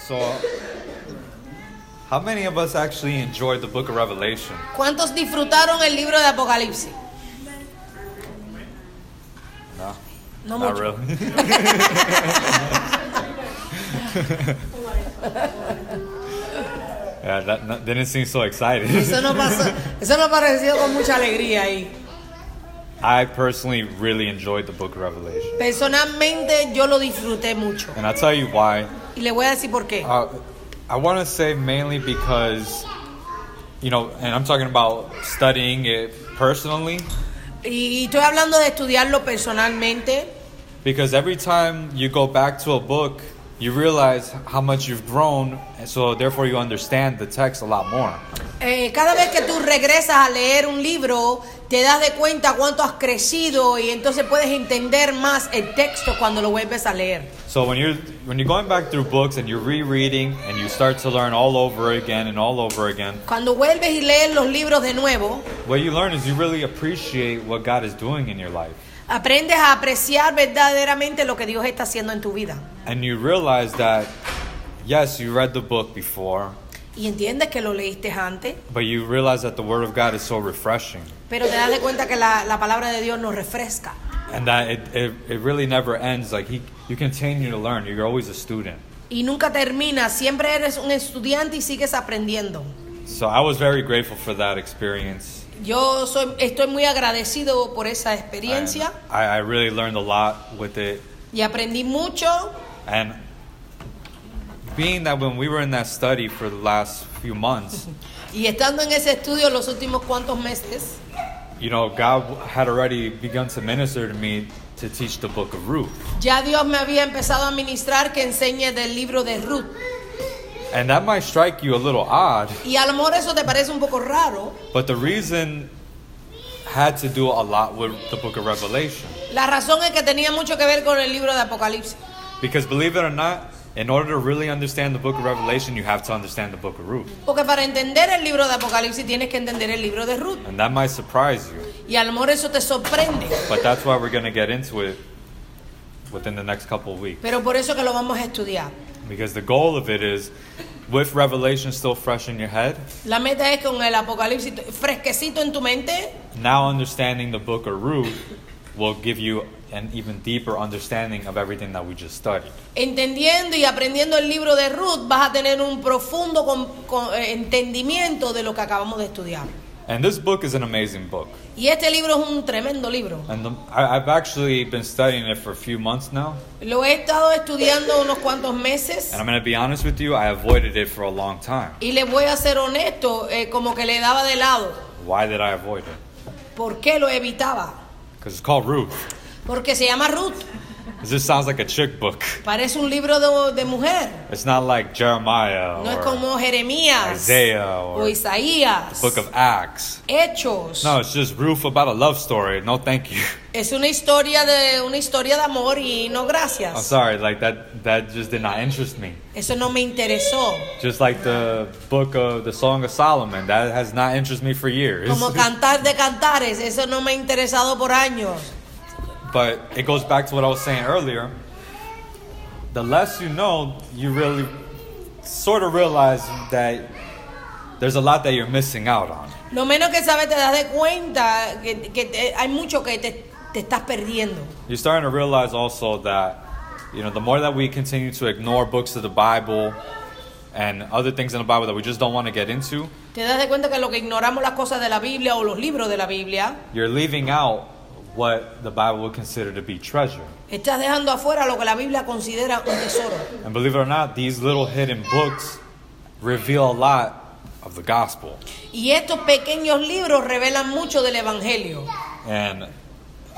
So, how many of us actually enjoyed the book of Revelation? ¿Cuántos disfrutaron el libro de Apocalipsis? No, No not mucho. really. Yeah, that didn't seem so excited. Eso no pareció con mucha alegría ahí. I personally really enjoyed the book of Revelation. Personalmente yo lo disfruté mucho. And I'll tell you why. Y le voy a decir por qué. I want to say mainly because, and I'm talking about studying it personally. Y estoy hablando de estudiarlo personalmente. Because every time you go back to a book, you realize how much you've grown, and so therefore you understand the text a lot more. Cada vez que tú regresas a leer un libro, te das de cuenta cuánto has crecido y entonces puedes entender más el texto cuando lo vuelves a leer. So when you're going back through books and you're rereading and you start to learn all over again and all over again, Cuando vuelves y lees los libros de nuevo, what you learn is you really appreciate what God is doing in your life. aprendes a apreciar verdaderamente lo que Dios está haciendo en tu vida. And you realize that, yes, you read the book before, Y entiendes que lo leíste antes, but you realize that the Word of God is so refreshing. pero te das de cuenta que la palabra de Dios nos refresca. And that it really never ends. Like you continue to learn. You're always a student. Y nunca termina, siempre eres un estudiante y sigues aprendiendo. So I was very grateful for that experience. Estoy muy agradecido por esa experiencia And I really learned a lot with it. y aprendí mucho. And being that when we were in that study for the last few months, Y estando en ese estudio los últimos cuantos meses, God had already begun to minister to me to teach the book of Ruth. ya Dios me había empezado a ministrar que enseñe del libro de Ruth. And that might strike you a little odd, Y a lo mejor eso te parece un poco raro. but the reason had to do a lot with the book of Revelation. La razón es que tenía mucho que ver con el libro de Apocalipsis. Because believe it or not, in order to really understand the book of Revelation, you have to understand the book of Ruth. Porque para entender el libro de Apocalipsis tienes que entender el libro de Ruth. And that might surprise you, Y a lo mejor eso te sorprende. but that's why we're going to get into it within the next couple of weeks. Pero por eso que lo vamos a estudiar. Because the goal of it is, with Revelation still fresh in your head, La meta es con el Apocalipsis fresquecito en tu mente. now understanding the book of Ruth will give you an even deeper understanding of everything that we just studied. Entendiendo y aprendiendo el libro de Ruth, vas a tener un profundo entendimiento de lo que acabamos de estudiar. And this book is an amazing book. Y este libro es un tremendo libro. And I've actually been studying it for a few months now. Lo he estado estudiando unos cuantos meses. And I'm going to be honest with you, I avoided it for a long time. Y le voy a ser honesto, como que le daba de lado. Why did I avoid it? ¿Por qué lo evitaba? Because it's called Ruth. Porque se llama Ruth. This sounds like a chick book. Parece un libro de mujer. It's not like Jeremiah No es or como Jeremías Isaiah o or Isaías. the book of Acts. Hechos. No, it's just Ruth about a love story. No, thank you. Es una historia de amor y no I'm gracias. sorry, like that just did not interest me. Eso no me interesó. Just like the book of the Song of Solomon, that has not interested me for years. Como Cantar de Cantares, eso no me ha interesado por años. But it goes back to what I was saying earlier. The less you know, you really sort of realize that there's a lot that you're missing out on. Lo menos que sabes te das de cuenta que hay mucho que te estás perdiendo. You're starting to realize also that, the more that we continue to ignore books of the Bible and other things in the Bible that we just don't want to get into, Te das de cuenta que lo que ignoramos las cosas de la Biblia o los libros de la Biblia, you're leaving out what the Bible would consider to be treasure. estás dejando afuera lo que la Biblia considera un tesoro. And believe it or not, these little hidden books reveal a lot of the gospel. Y estos pequeños libros revelan mucho del Evangelio. And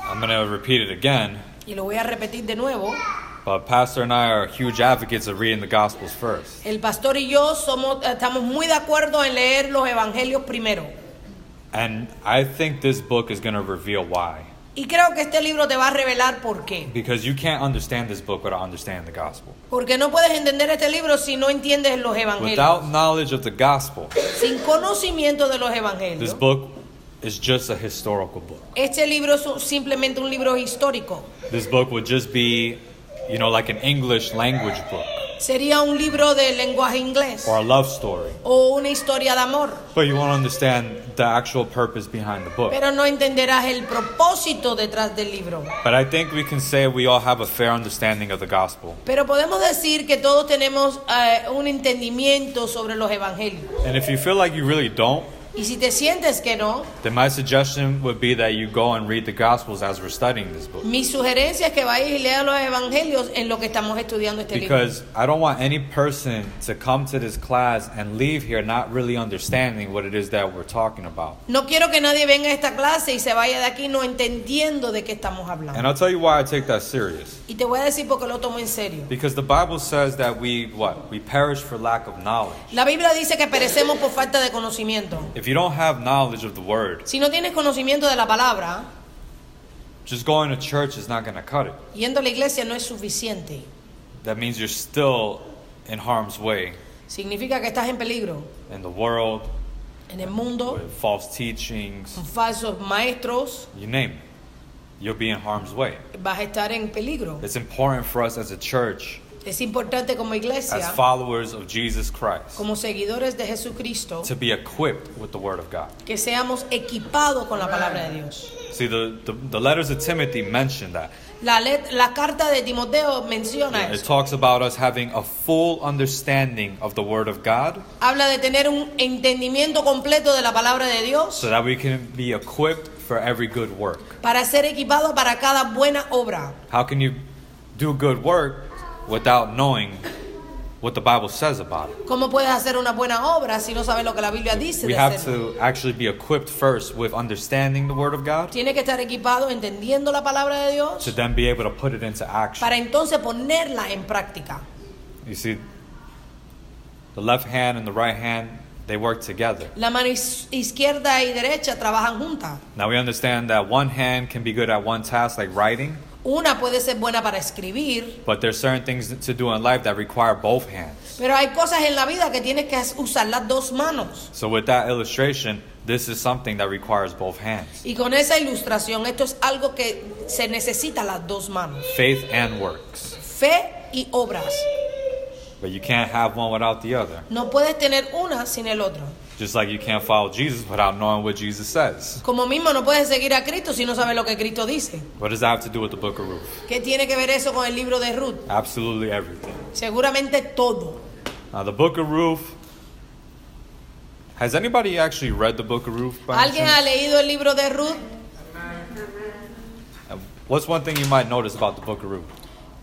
I'm going to repeat it again, Y lo voy a repetir de nuevo. but Pastor and I are huge advocates of reading the gospels first. El pastor y yo estamos muy de acuerdo en leer los Evangelios primero. And I think this book is going to reveal why. Y creo que este libro te va a revelar por qué. Because you can't understand this book without understanding the gospel. Porque no puedes entender este libro si no entiendes los Evangelios. Without knowledge of the gospel, Sin conocimiento de los this Evangelios. book is just a historical book. Este libro es simplemente un libro histórico. This book would just be like an English language book Sería un libro de lenguaje inglés or a love story. o una historia de amor. But you won't understand the actual purpose behind the book. Pero no entenderás el propósito detrás del libro. But I think we can say we all have a fair understanding of the gospel. Pero podemos decir que todos tenemos un entendimiento sobre los evangelios. And if you feel like you really don't, Y si te sientes que no, then my suggestion would be that you go and read the Gospels as we're studying this book. mi sugerencia es que vayas y leas los evangelios en lo que estamos estudiando este libro. Because I don't want any person to come to this class and leave here not really understanding what it is that we're talking about. No quiero que nadie venga a esta clase y se vaya de aquí no entendiendo de qué estamos And hablando. I'll tell you why I take that serious. Y te voy a decir por qué lo tomo en serio. Because the Bible says that we perish for lack of knowledge. La Biblia dice que perecemos por falta de conocimiento. If you don't have knowledge of the word, Si no tienes conocimiento de la palabra, just going to church is not going to cut it. yendo a la iglesia no es suficiente. That means you're still in harm's way Significa que estás en peligro in the world, en el mundo, with false teachings, con falsos maestros, you name it. You'll be in harm's way. vas a estar en peligro. It's important for us as a church, Es importante como as iglesia, followers of Jesus Christ, como seguidores de Jesucristo, to be equipped with the Word of God. que seamos equipados con la palabra de Dios. See, the letters of Timothy mention that. La carta de Timoteo menciona It eso. talks about us having a full understanding of the Word of God Habla de tener un entendimiento completo de la palabra de Dios so that we can be equipped for every good work. para ser equipados para cada buena obra. How can you do good work without knowing what the Bible says about it? ¿Cómo puedes hacer una buena obra si no sabes lo que la Biblia dice We de have hacerlo? to actually be equipped first with understanding the Word of God Tiene que estar equipado entendiendo la palabra de Dios to then be able to put it into action. para entonces ponerla en práctica. You see, the left hand and the right hand, they work together. La mano izquierda y derecha trabajan juntas. Now we understand that one hand can be good at one task, like writing, Una puede ser buena para escribir, but there's certain things to do in life that require both hands. pero hay cosas en la vida que tienes que usar las dos manos. So with that illustration, this is something that requires both hands. Y con esa ilustración, esto es algo que se necesita las dos manos. Faith and works. Fe y obras. But you can't have one without the other. No puedes tener una sin el otro. Just like you can't follow Jesus without knowing what Jesus says. Como mismo no puedes seguir a Cristo si no sabes lo que Cristo dice. What does that have to do with the book of Ruth? ¿Qué tiene que ver eso con el libro de Ruth? Absolutely everything. Seguramente todo. Now the book of Ruth, has anybody actually read the book of Ruth by any ¿Alguien ha chance? leído el libro de Ruth? What's one thing you might notice about the book of Ruth?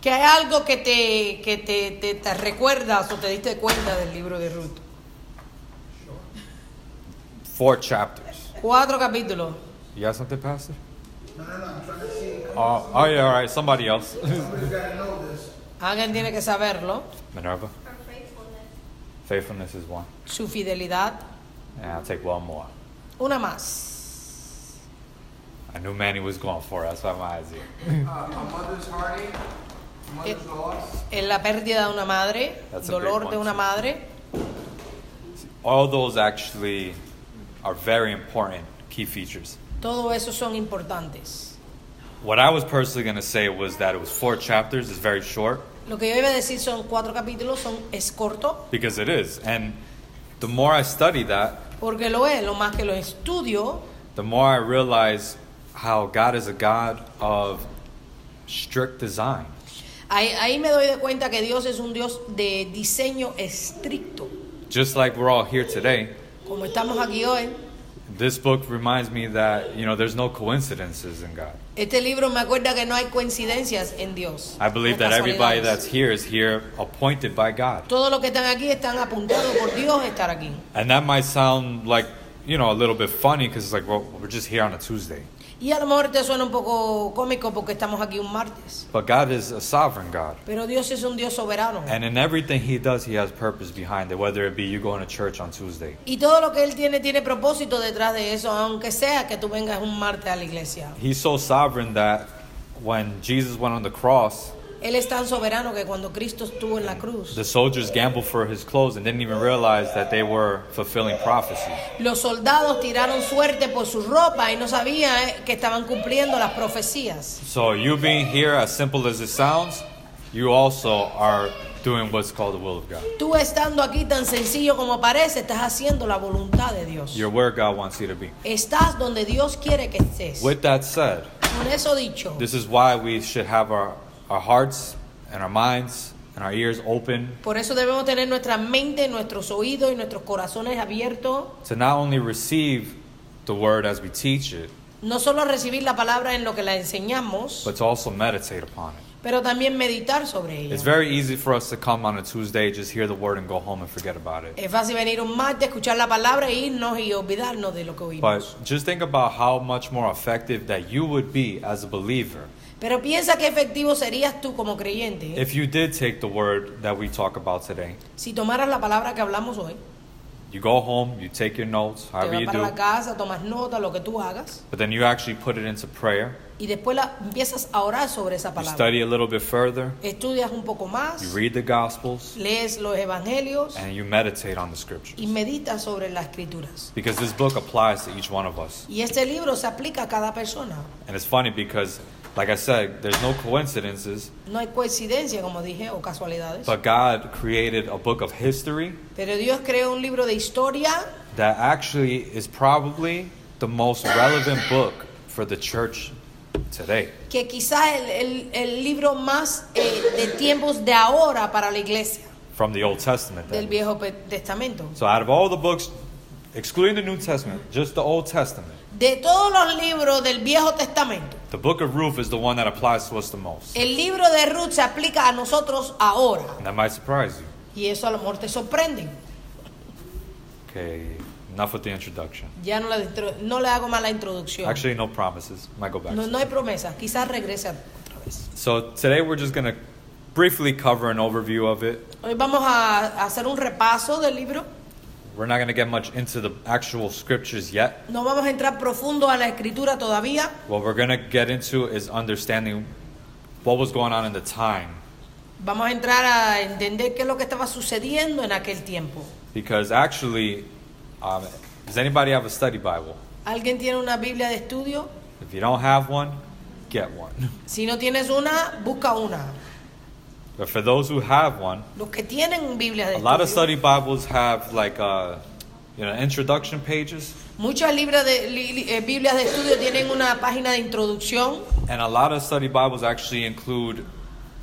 ¿Que hay algo que te recuerdas o te diste cuenta del libro de Ruth? 4 chapters. 4 capítulos. You got something, Pastor? No, I'm trying to see. Oh yeah, all right. Somebody else. Somebody's got to know this. Alguien tiene que saberlo. Minerva? Faithfulness is one. Su fidelidad. And I'll take one more. Una más. I knew Manny was going for it. That's why my eyes here. A mother's heartache, mother's loss. En la pérdida de una madre. That's a Dolor big de one, una too. madre. All those actually are very important key features. Todo eso son importantes. What I was personally going to say was that it was 4 chapters. It's very short Lo que yo iba a decir son 4 capítulos, es corto, because it is. And the more I study that, porque lo es, lo más que lo estudio, the more I realize how God is a God of strict design. ahí me doy de cuenta que Dios es un Dios de diseño estricto. Just like we're all here today, Como estamos aquí hoy, this book reminds me that, there's no coincidences in God. este libro me acuerda que no hay coincidencias en Dios. I believe no that everybody casualidades. that's here is here appointed by God. Todos los que están aquí están apuntados por Dios a estar aquí. And that might sound like, a little bit funny because it's like, well, we're just here on a Tuesday. Y a lo mejor te suena un poco cómico porque estamos aquí un martes. But God is a sovereign God. Pero Dios es un Dios soberano. And in everything He does, He has purpose behind it, whether it be you going to church on Tuesday. Y todo lo que Él tiene propósito detrás de eso, aunque sea que tú vengas un martes a la iglesia. He's so sovereign that when Jesus went on the cross, Él es tan soberano que cuando Cristo estuvo en la cruz, the soldiers gambled for His clothes and didn't even realize that they were fulfilling prophecy. los soldados tiraron suerte por su ropa y no sabían que estaban cumpliendo las profecías. So you being here, as simple as it sounds, you also are doing what's called the will of God. Tú estando aquí tan sencillo como parece, estás haciendo la voluntad de Dios. You're where God wants you to be. Estás donde Dios quiere que estés. With that said, Con eso dicho, this is why we should have our hearts and our minds and our ears open por eso debemos tener nuestra mente, nuestros oídos y nuestros corazones abiertos. to not only receive the word as we teach it, No solo recibir la palabra en lo que la enseñamos, but to also meditate upon it. pero también meditar sobre ella. It's very easy for us to come on a Tuesday, just hear the word and go home and forget about it. Es fácil venir un martes, escuchar la palabra e irnos y olvidarnos de lo que oímos. But just think about how much more effective that you would be as a believer Pero piensa qué efectivo serías tú como creyente if you did take the word that we talk about today. si tomaras la palabra que hablamos hoy. You go home, you take your notes, Te however vas you para do, la casa, tomas nota, lo que tú hagas, but then you actually put it into prayer. y después empiezas a orar sobre esa You palabra. study a little bit further, Estudias un poco you más, read the Gospels, lees los evangelios and you meditate on the Scriptures. y meditas sobre las escrituras. Because this book applies to each one of us. Y este libro se aplica a cada persona. And it's funny because, like I said, there's no coincidences, No hay coincidencia, como dije, o casualidades. but God created a book of history Pero Dios creó un libro de historia that actually is probably the most relevant book for the church today. que quizás el libro más de tiempos de ahora para la iglesia From the Old Testament. that del is. Viejo Testamento. So out of all the books, excluding the New Testament, just the Old Testament, De todos los libros del Viejo Testamento, the book of Ruth is the one that applies to us the most. el libro de Ruth se aplica a nosotros ahora. And that might surprise you. Y eso a lo mejor te sorprende. Okay, enough with the introduction. Ya no le hago más la introducción. Actually, no promises. Might go back. No hay promesa. Quizás regrese otra vez. So today we're just going to briefly cover an overview of it. Hoy vamos a hacer un repaso del libro. We're not going to get much into the actual scriptures yet. No vamos a entrar profundo a la escritura todavía. What we're going to get into is understanding what was going on in the time. Vamos a entrar a entender qué es lo que estaba sucediendo en aquel tiempo. Because actually, does anybody have a study Bible? ¿Alguien tiene una Biblia de estudio? If you don't have one, get one. Si no tienes una, busca una. But for those who have one, Los que tienen Biblia de a lot of estudio, study Bibles have like introduction pages, muchas Biblias de estudio tienen una página de introducción. and a lot of study Bibles actually include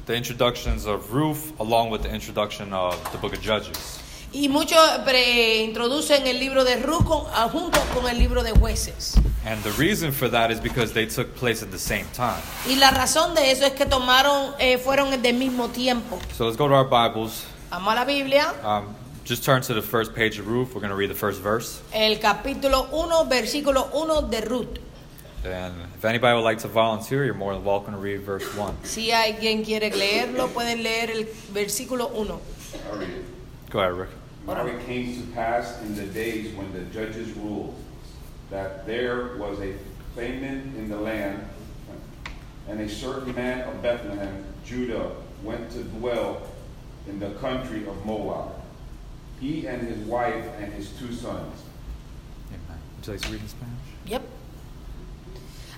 the introductions of Ruth along with the introduction of the book of Judges. Y muchos introducen el libro de Ruth junto con el libro de Jueces. And the reason for that is because they took place at the same time. Y la razón de eso es que fueron del mismo tiempo. So let's go to our Bibles. Vamos a la Biblia, Just turn to the first page of Ruth. We're going to read the first verse. el capítulo 1, versículo 1 de Ruth. And if anybody would like to volunteer, you're more than welcome to read verse 1. Si alguien quiere leerlo, pueden leer el versículo 1. I'll read it. Go ahead, Rick. Now it came to pass in the days when the judges ruled, that there was a famine in the land, and a certain man of Bethlehem, Judah, went to dwell in the country of Moab, he and his wife and his 2 sons. Amen. Would you like to read in Spanish? Yep.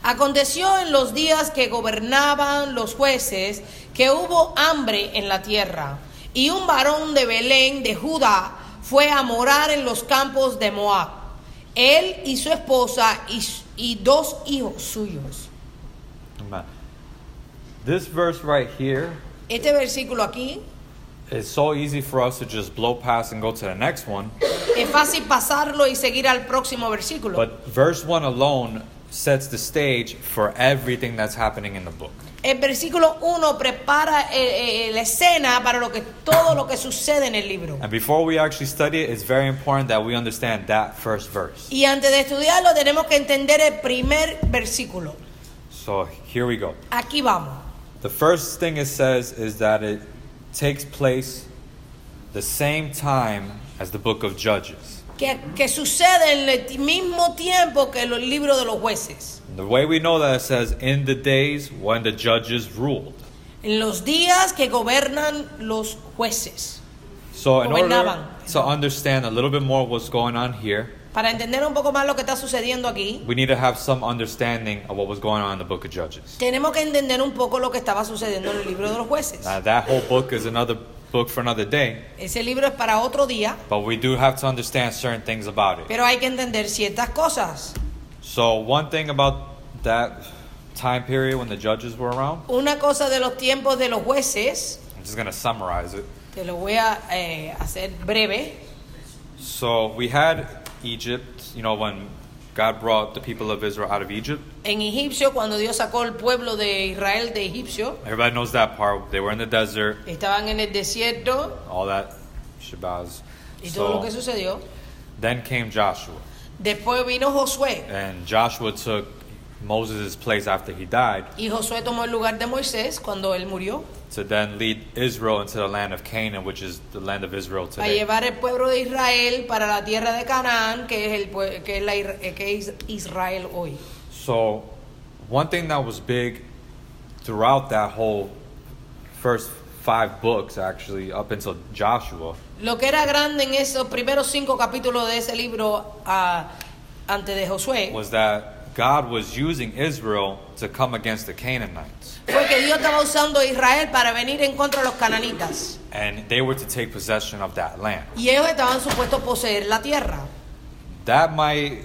Aconteció en los días que gobernaban los jueces que hubo hambre en la tierra, y un varón de Belén de Judá fue a morar en los campos de Moab, él y su esposa y 2 hijos suyos. Amen. This verse right here Este versículo aquí is so easy for us to just blow past and go to the next one. es fácil pasarlo y seguir al próximo versículo. But verse 1 alone sets the stage for everything that's happening in the book. El versículo 1 prepara la escena para todo lo que sucede en el libro. And before we actually study it, it's very important that we understand that first verse. Y antes de estudiarlo tenemos que entender el primer versículo. So here we go. Aquí vamos. The first thing it says is that it takes place the same time as the book of Judges. Que sucede en el mismo tiempo que el libro de los jueces. The way we know that it says in the days when the judges ruled. En los días que gobernan los jueces. So in order Gobernaban. to understand a little bit more what's going on here, Para entender un poco más lo que está sucediendo aquí, we need to have some understanding of what was going on in the book of Judges. tenemos que entender un poco lo que estaba sucediendo en el libro de los jueces. Now, that whole book is another book for another day, Ese libro es para otro día, but we do have to understand certain things about it. pero hay que entender ciertas cosas. So one thing about that time period when the judges were around, Una cosa de los tiempos de los jueces, I'm just going to summarize it. te lo voy a hacer breve. So we had Egypt, when God brought the people of Israel out of Egypt. En Egipcio, cuando Dios sacó el pueblo de Israel de Egipcio, Everybody knows that part. They were in the desert, estaban en el desierto all that shabazz. y todo lo So que sucedió. then came Joshua. Después vino Josué And Joshua took Moses' place after he died y Josué tomó el lugar de Moisés cuando él murió to then lead Israel into the land of Canaan, which is the land of Israel a today. llevar el pueblo de Israel para la tierra de Canaán, que es Israel hoy. So one thing that was big throughout that whole first 5 books, actually, up until Joshua, Lo que era grande en esos primeros 5 capítulos de ese libro antes de Josué was that God was using Israel to come against the Canaanites. fue que Dios estaba usando a Israel para venir en contra de los cananitas. And they were to take possession of that land. Y ellos estaban supuestos a poseer la tierra. That might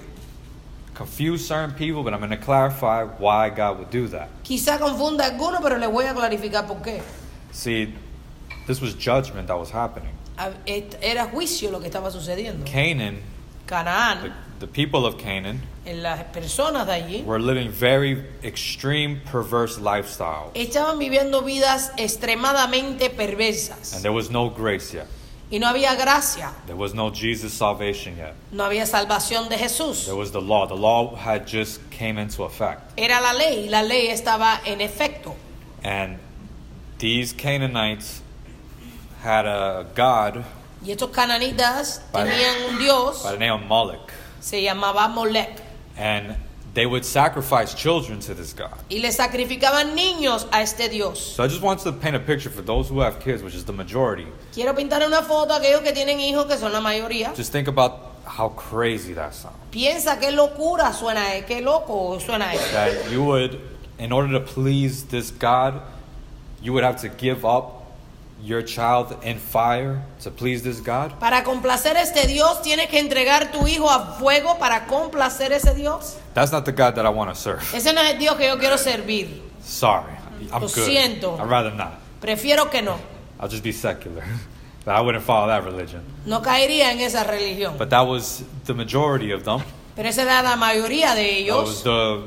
confuse certain people, but I'm going to clarify why God would do that. Quizá confunda a algunos, pero les voy a clarificar por qué. See, this was judgment that was happening. Era juicio lo que estaba sucediendo. Canaan, Canaán, the people of Canaan, en las personas de allí, were living very extreme, perverse lifestyles. estaban viviendo vidas extremadamente perversas. And there was no grace yet. Y no había gracia, There was no Jesus salvation yet. no había salvación de Jesús. There was the law. The law had just came into effect. Era la ley estaba en efecto. And these Canaanites had a god Y estos cananitas By- tenían un dios, by the name of Moloch. se llamaba Molec, And they would sacrifice children to this god. y le sacrificaban niños a este dios. So I just want to paint a picture for those who have kids, which is the majority. Quiero pintar una foto a aquellos que tienen hijos, que son la mayoría. Just think about how crazy that sounds. Piensa qué locura suena, qué loco suena eso. That you would, in order to please this god, you would have to give up your child in fire to please this god. Para complacer a este Dios, tienes que entregar tu hijo a fuego para complacer a ese Dios. That's not the God that I want to serve. Ese no es el Dios que yo quiero servir. Sorry, I'm Lo good. siento. I'd rather not. Prefiero que no. I'll just be secular. But I wouldn't follow that religion. No caería en esa religión. But that was the majority of them. Pero esa era la mayoría de That was ellos.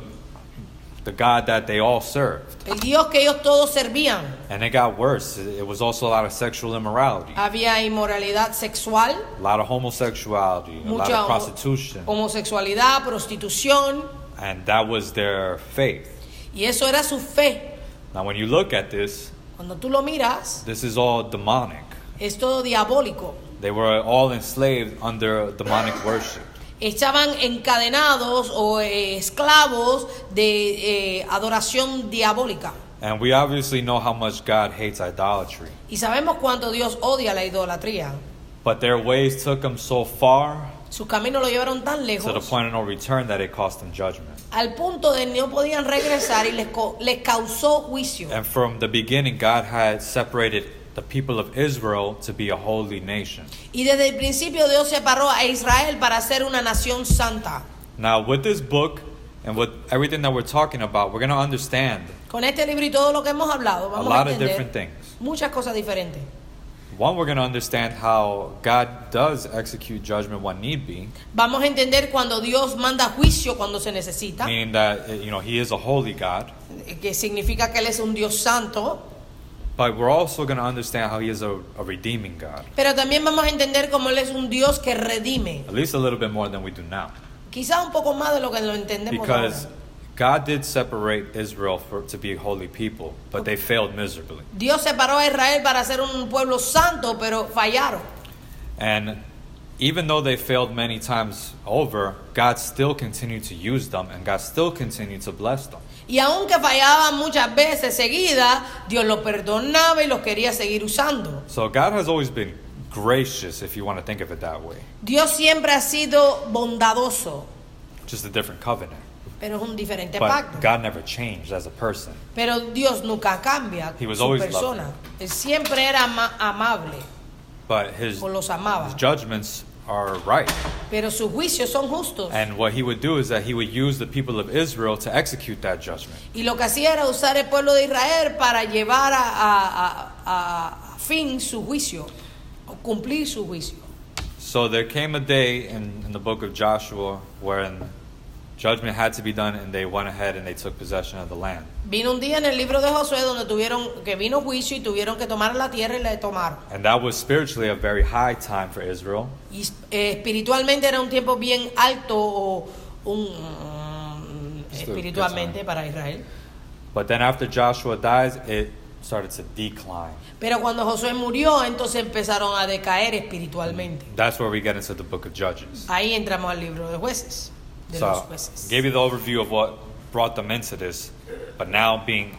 the God that they all served. El Dios que ellos todos servían. And it got worse. It was also a lot of sexual immorality, Había inmoralidad sexual, a lot of homosexuality, a lot mucha of prostitution. homosexualidad, prostitución. And that was their faith. Y eso era su fe. Now, when you look at this, Cuando tú lo miras, this is all demonic. es todo diabólico. They were all enslaved under demonic worship. Estaban encadenados o esclavos de adoración diabólica. And we obviously know how much God hates idolatry. Y sabemos cuánto Dios odia la idolatría. But their ways took them so far Sus caminos lo llevaron tan to the lejos point of no return that it cost them judgment. al punto de no podían regresar y les causó juicio. And from the beginning, God had separated the people of Israel to be a holy nation. Y desde el principio Dios separó a Israel para ser una nación santa. Now, with this book and with everything that we're talking about, we're going to understand Con este libro y todo lo que hemos hablado, a vamos a lot of different entender things. muchas cosas diferentes. One, we're going to understand how God does execute judgment when need be, Vamos a entender cuando Dios manda juicio cuando se necesita, meaning that, He is a holy God. que significa que Él es un Dios santo. But we're also going to understand how He is a redeeming God, Pero también vamos a entender cómo Él es un Dios que redime. at least a little bit more than we do now. Quizás un poco más de lo que lo entendemos Because ahora. God did separate Israel to be a holy people, but they failed miserably. Dios separó a Israel para ser un pueblo santo, pero fallaron. And even though they failed many times over, God still continued to use them, and God still continued to bless them. Y aunque fallaban muchas veces seguidas, Dios los perdonaba y los quería seguir usando. So God has always been gracious, if you want to think of it that way. Dios siempre ha sido bondadoso, Just a different covenant. pero es un diferente But pacto. God never changed as a person. Pero Dios nunca cambia He was su always persona. Él siempre era amable, But his o los amaba. judgments are right. Pero sus juicios son justos. And what he would do is that he would use the people of Israel to execute that judgment. Y lo que hacía era usar el pueblo de Israel para llevar a fin su juicio, o cumplir su juicio. So there came a day in the book of Joshua wherein judgment had to be done, and they went ahead and they took possession of the land. Vino un día en el libro de Josué donde vino juicio y tuvieron que tomar la tierra y la tomaron. And that was spiritually a very high time for Israel. Y espiritualmente era un tiempo bien alto o espiritualmente para Israel. But then after Joshua dies, it started to decline. Pero cuando Josué murió, entonces empezaron a decaer espiritualmente. That's where we get into the book of Judges. Ahí entramos al libro de jueces, de los So, jueces. gave you the overview of what brought them into this, but now being,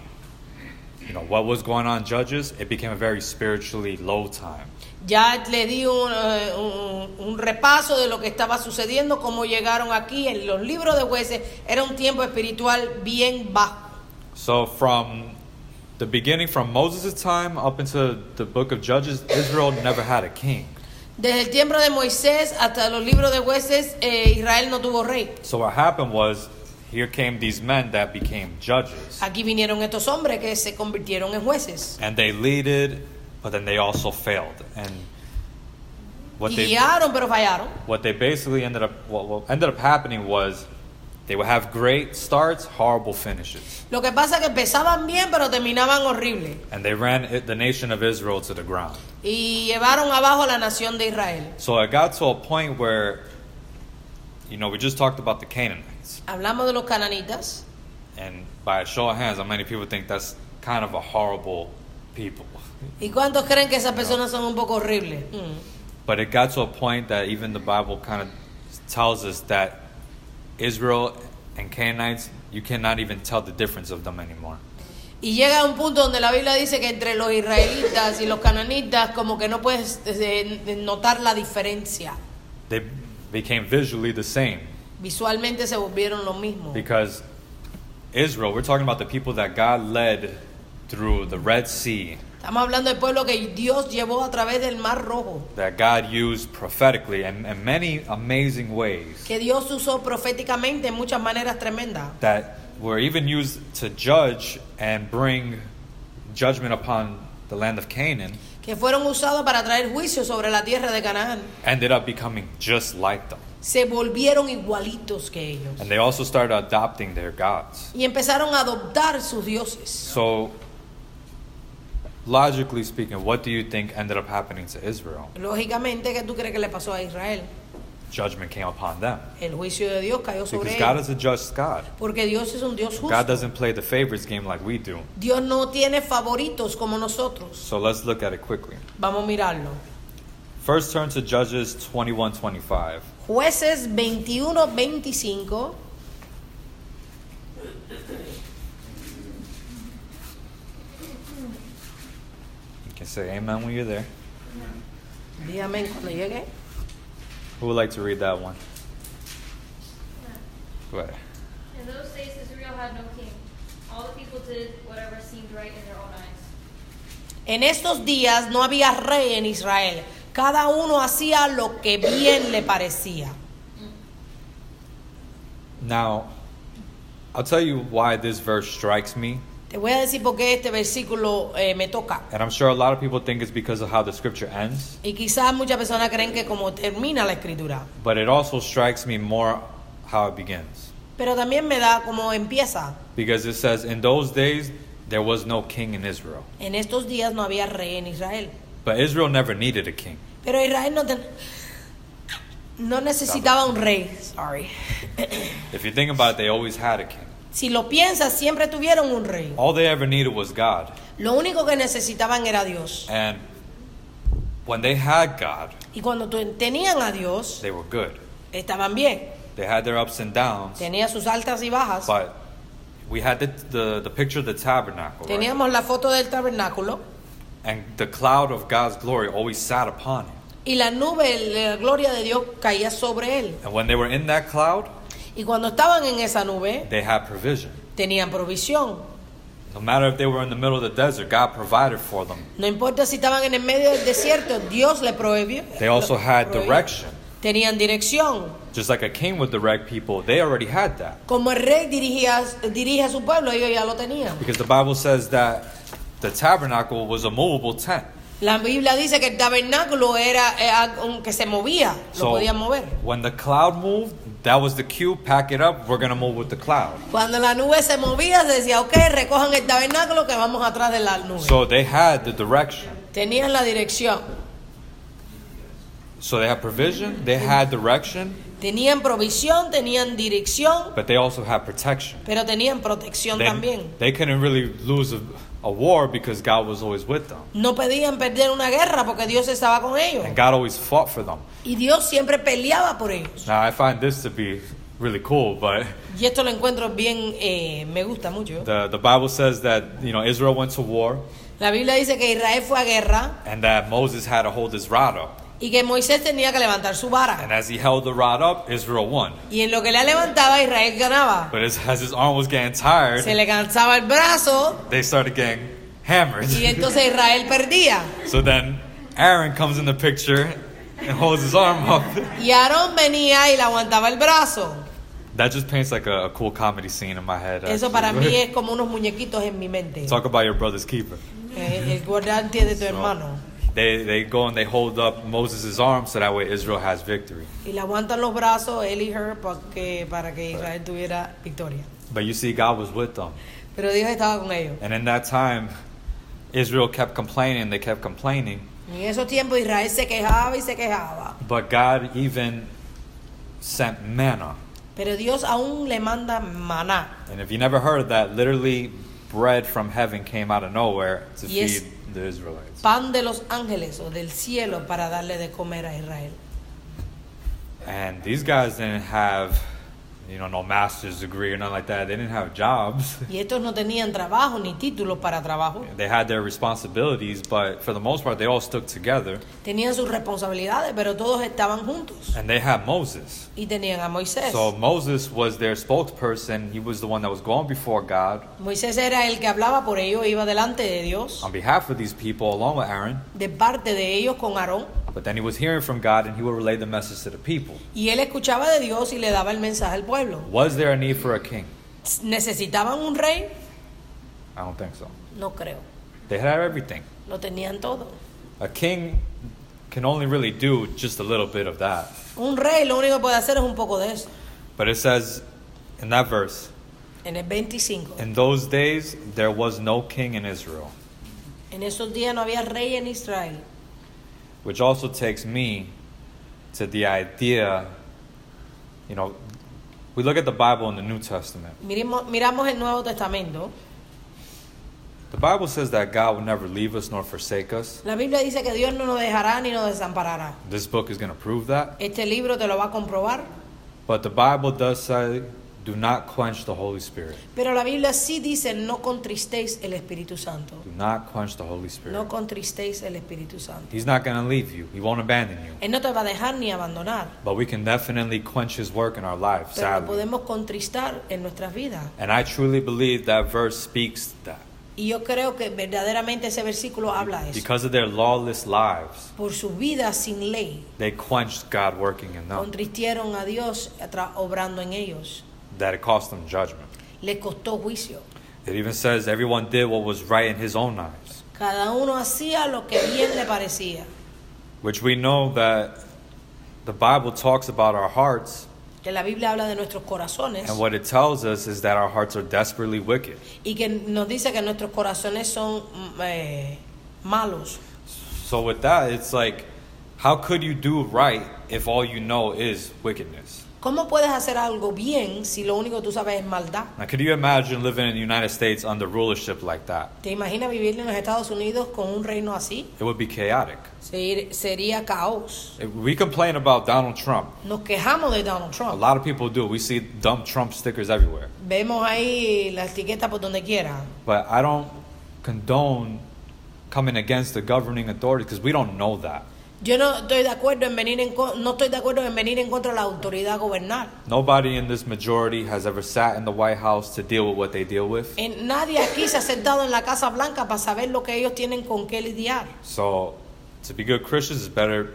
what was going on in Judges, it became a very spiritually low time. Ya le di un repaso de lo que estaba sucediendo, cómo llegaron aquí en los libros de jueces. Era un tiempo espiritual bien bajo. So from the beginning, from Moses' time up into the book of Judges, Israel never had a king. Desde el tiempo de Moisés hasta los libros de jueces, Israel no tuvo rey. So what happened was, here came these men that became judges. Aquí vinieron estos hombres que se convirtieron en jueces. And they leaded, but then they also failed. And what Y they guiaron, pero fallaron. basically ended up, what ended up happening was, they would have great starts, horrible finishes. Lo que pasa es que empezaban bien, pero terminaban horrible. And they ran the nation of Israel to the ground. Y llevaron abajo a la nación de Israel. So it got to a point where, we just talked about the Canaanites. Hablamos de los cananitas. And by a show of hands, how many people think that's kind of a horrible people? ¿Y cuántos creen que esas personas son un poco horribles? But it got to a point that even the Bible kind of tells us that Israel and Canaanites, you cannot even tell the difference of them anymore. Y llega a un punto donde la Biblia dice que entre los israelitas y los cananitas como que no puedes notar la diferencia. They became visually the same. Visualmente se volvieron lo mismo. Because Israel, we're talking about the people that God led through the Red Sea, Estamos hablando del pueblo que Dios llevó a través del Mar Rojo. that God used prophetically and in many amazing ways, Que Dios usó proféticamente en muchas maneras tremendas. that were even used to judge and bring judgment upon the land of Canaan, Que fueron usados para traer juicio sobre la tierra de Canaán. ended up becoming just like them. Se volvieron igualitos que ellos. And they also started adopting their gods. Y empezaron a adoptar sus dioses. So, logically speaking, what do you think ended up happening to Israel? Lógicamente, ¿qué tú crees que le pasó a Israel? Judgment came upon them. El juicio de Dios cayó sobre Because God ellos. is a just God. Porque Dios es un Dios God justo. doesn't play the favorites game like we do. Dios no tiene favoritos como nosotros. So let's look at it quickly. Vamos a mirarlo. First turn to Judges 21:25. Jueces 21-25. You can say amen when you're there. Dígame cuando llegue. Who would like to read that one? Go ahead. In those days Israel had no king. All the people did whatever seemed right in their own eyes. En estos días no había rey en Israel. Cada uno hacía lo que bien le parecía. Now, I'll tell you why this verse strikes me. Te voy a decir por qué este versículo me toca. And I'm sure a lot of people think it's because of how the scripture ends. Y quizás muchas personas creen que como termina la escritura. But it also strikes me more how it begins. Pero también me da como empieza. Because it says, in those days, there was no king in Israel. En estos días no había rey en Israel. But Israel never needed a king. Pero Israel no necesitaba un rey. Sorry. If you think about it, they always had a king. Si lo piensas, siempre tuvieron un rey. All they ever needed was God. Lo único que necesitaban era Dios. And when they had God, Y cuando tenían a Dios, they were good. estaban bien. They had their ups and downs. Tenía sus altas y bajas. But we had the picture of the tabernacle, right? Teníamos la foto del tabernáculo. And the cloud of God's glory always sat upon it. y la nube, la gloria de Dios caía sobre él. And when they were in that cloud, Y cuando estaban en esa nube, they had provision. tenían provisión. No matter if they were in the middle of the desert, God provided for them. No importa si estaban en el medio del desierto, Dios le prohibió. They also had prohibió. direction. Tenían dirección. Just like a king would direct people, they already had that. Como el rey dirige a su pueblo, ellos ya lo tenían. Because the Bible says that the tabernacle was a movable tent. La Biblia dice que el tabernáculo era que se movía, lo podían mover. When the cloud moved, that was the cue, pack it up, we're going to move with the cloud. Cuando la nube se movía, se decía, ok, recojan el tabernáculo que vamos atrás de la nube. So they had the direction. Tenían la dirección. So they had provision, they had direction, Tenían provisión, tenían dirección, but they also had protection. pero tenían protección también. They couldn't really lose a war because God was always with them. No podían perder una guerra porque Dios estaba con ellos. And God always fought for them. Y Dios siempre peleaba por ellos. Now I find this to be really cool, but Y esto lo encuentro bien, me gusta mucho. the Bible says that, Israel went to war La Biblia dice que Israel fue a guerra and that Moses had to hold his rod up. y que Moisés tenía que levantar su vara. And as he held the rod up, Israel won. Y en lo que la levantaba, Israel ganaba. But as his arm was getting tired, Se le cansaba el brazo they started getting hammered. y entonces Israel perdía. So then Aaron comes in the picture and holds his arm up. Y Aarón venía y le aguantaba el brazo. That just paints like a cool comedy scene in my head. Eso para mí es como unos muñequitos en mi mente. Talk about your brother's keeper. El guardante de tu hermano. They go and they hold up Moses' arm so that way Israel has victory. Y le aguantan los brazos él y Hur para que Israel tuviera victoria. But you see, God was with them. Pero Dios estaba con ellos. And in that time, Israel kept complaining, they kept complaining. En esos tiempos Israel se quejaba y se quejaba. But God even sent manna. Pero Dios aún le manda maná. And if you never heard of that, literally bread from heaven came out of nowhere to Y es feed the Israelites. Pan de los ángeles o del cielo para darle de comer a Israel. And these guys didn't have, no master's degree or nothing like that. They didn't have jobs. Y estos no tenían trabajo ni títulos para trabajo. They had their responsibilities, but for the most part, they all stuck together. Tenían sus responsabilidades, pero todos estaban juntos. And they had Moses. Y tenían a Moisés. So Moses was their spokesperson. He was the one that was going before God Moisés era el que hablaba por ellos, iba delante de Dios, on behalf of these people, along with Aaron. de parte de ellos con Aarón. But then he was hearing from God, and he would relay the message to the people. Y él escuchaba de Dios y le daba el mensaje al pueblo. Was there a need for a king? ¿Necesitaban un rey? I don't think so. No creo. They had everything. Lo tenían todo. A king can only really do just a little bit of that. Un rey lo único que puede hacer es un poco de eso. But it says in that verse, En el 25. in those days there was no king in Israel. En esos días no había rey en Israel. Which also takes me to the idea, we look at the Bible in the New Testament. Miramos el Nuevo Testamento. The Bible says that God will never leave us nor forsake us. La Biblia dice que Dios no nos dejará ni nos desamparará. This book is going to prove that. Este libro te lo va a comprobar. But the Bible does say, do not quench the Holy Spirit. Pero la Biblia sí dice, no contristéis el Espíritu Santo. Do not quench the Holy Spirit. No contristéis el Espíritu Santo. He's not going to leave you. He won't abandon you. Él no te va a dejar ni abandonar. But we can definitely quench His work in our lives, Pero lo sadly. podemos contristar en nuestras vidas. And I truly believe that verse speaks that. Y yo creo que verdaderamente ese versículo habla eso. Because of their lawless lives, Por su vida sin ley, they quenched God working in them. contristieron a Dios obrando en ellos. That it cost them judgment. Les costó juicio. It even says everyone did what was right in his own eyes. Cada uno hacía lo que bien le parecía. Which we know that the Bible talks about our hearts. Que la Biblia habla de nuestros corazones. And what it tells us is that our hearts are desperately wicked. Y que nos dice que nuestros corazones son malos. So with that, it's like, how could you do right if all you know is wickedness? ¿Cómo puedes hacer algo bien si lo único que tú sabes es maldad? Now, could you imagine living in the United States under rulership like that? ¿Te imaginas vivir en los Estados Unidos con un reino así? It would be chaotic. Sería caos. We complain about Donald Trump. Nos quejamos de Donald A Trump. lot of people do. We see dumb Trump stickers everywhere. Vemos ahí la etiqueta por donde quiera. But I don't condone coming against the governing authorities because we don't know that. Yo no estoy de acuerdo en venir no estoy de acuerdo en venir en contra de la autoridad gobernal. Nobody in this majority has ever sat in the White House to deal with what they deal with. Nadie aquí se ha sentado en la Casa Blanca para saber lo que ellos tienen con qué lidiar. So, to be good Christians, it's better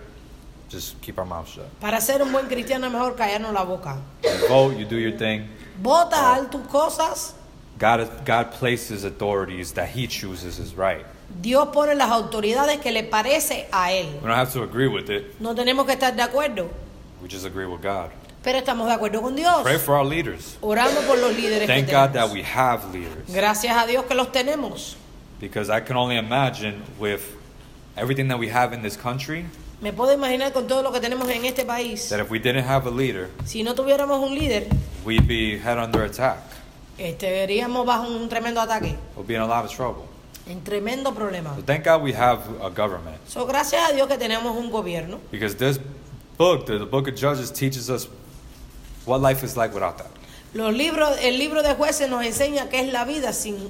just keep our mouth shut. Para ser un buen cristiano es mejor callarnos la boca. You vote, you do your thing. Vota, haz tus cosas. God places authorities that He chooses is right. Dios pone las autoridades que le parece a Él. We don't have to agree with it. No tenemos que estar de acuerdo, We just agree with God. pero estamos de acuerdo con Dios. Pray for our leaders. Orando por los líderes Thank que God tenemos. that we have leaders. Gracias a Dios que los tenemos. Because I can only imagine with everything that we have in this country, Me puedo imaginar con todo lo que tenemos en este país. that if we didn't have a leader, Si no tuviéramos un líder, we'd be head under attack. estaríamos bajo un tremendo ataque, We'd be in a lot of trouble. en tremendo problema. So thank God we have a government. So, gracias a Dios que tenemos un gobierno. Because this book, the book of Judges, teaches us what life is like without that. El libro de jueces nos enseña qué es la vida sin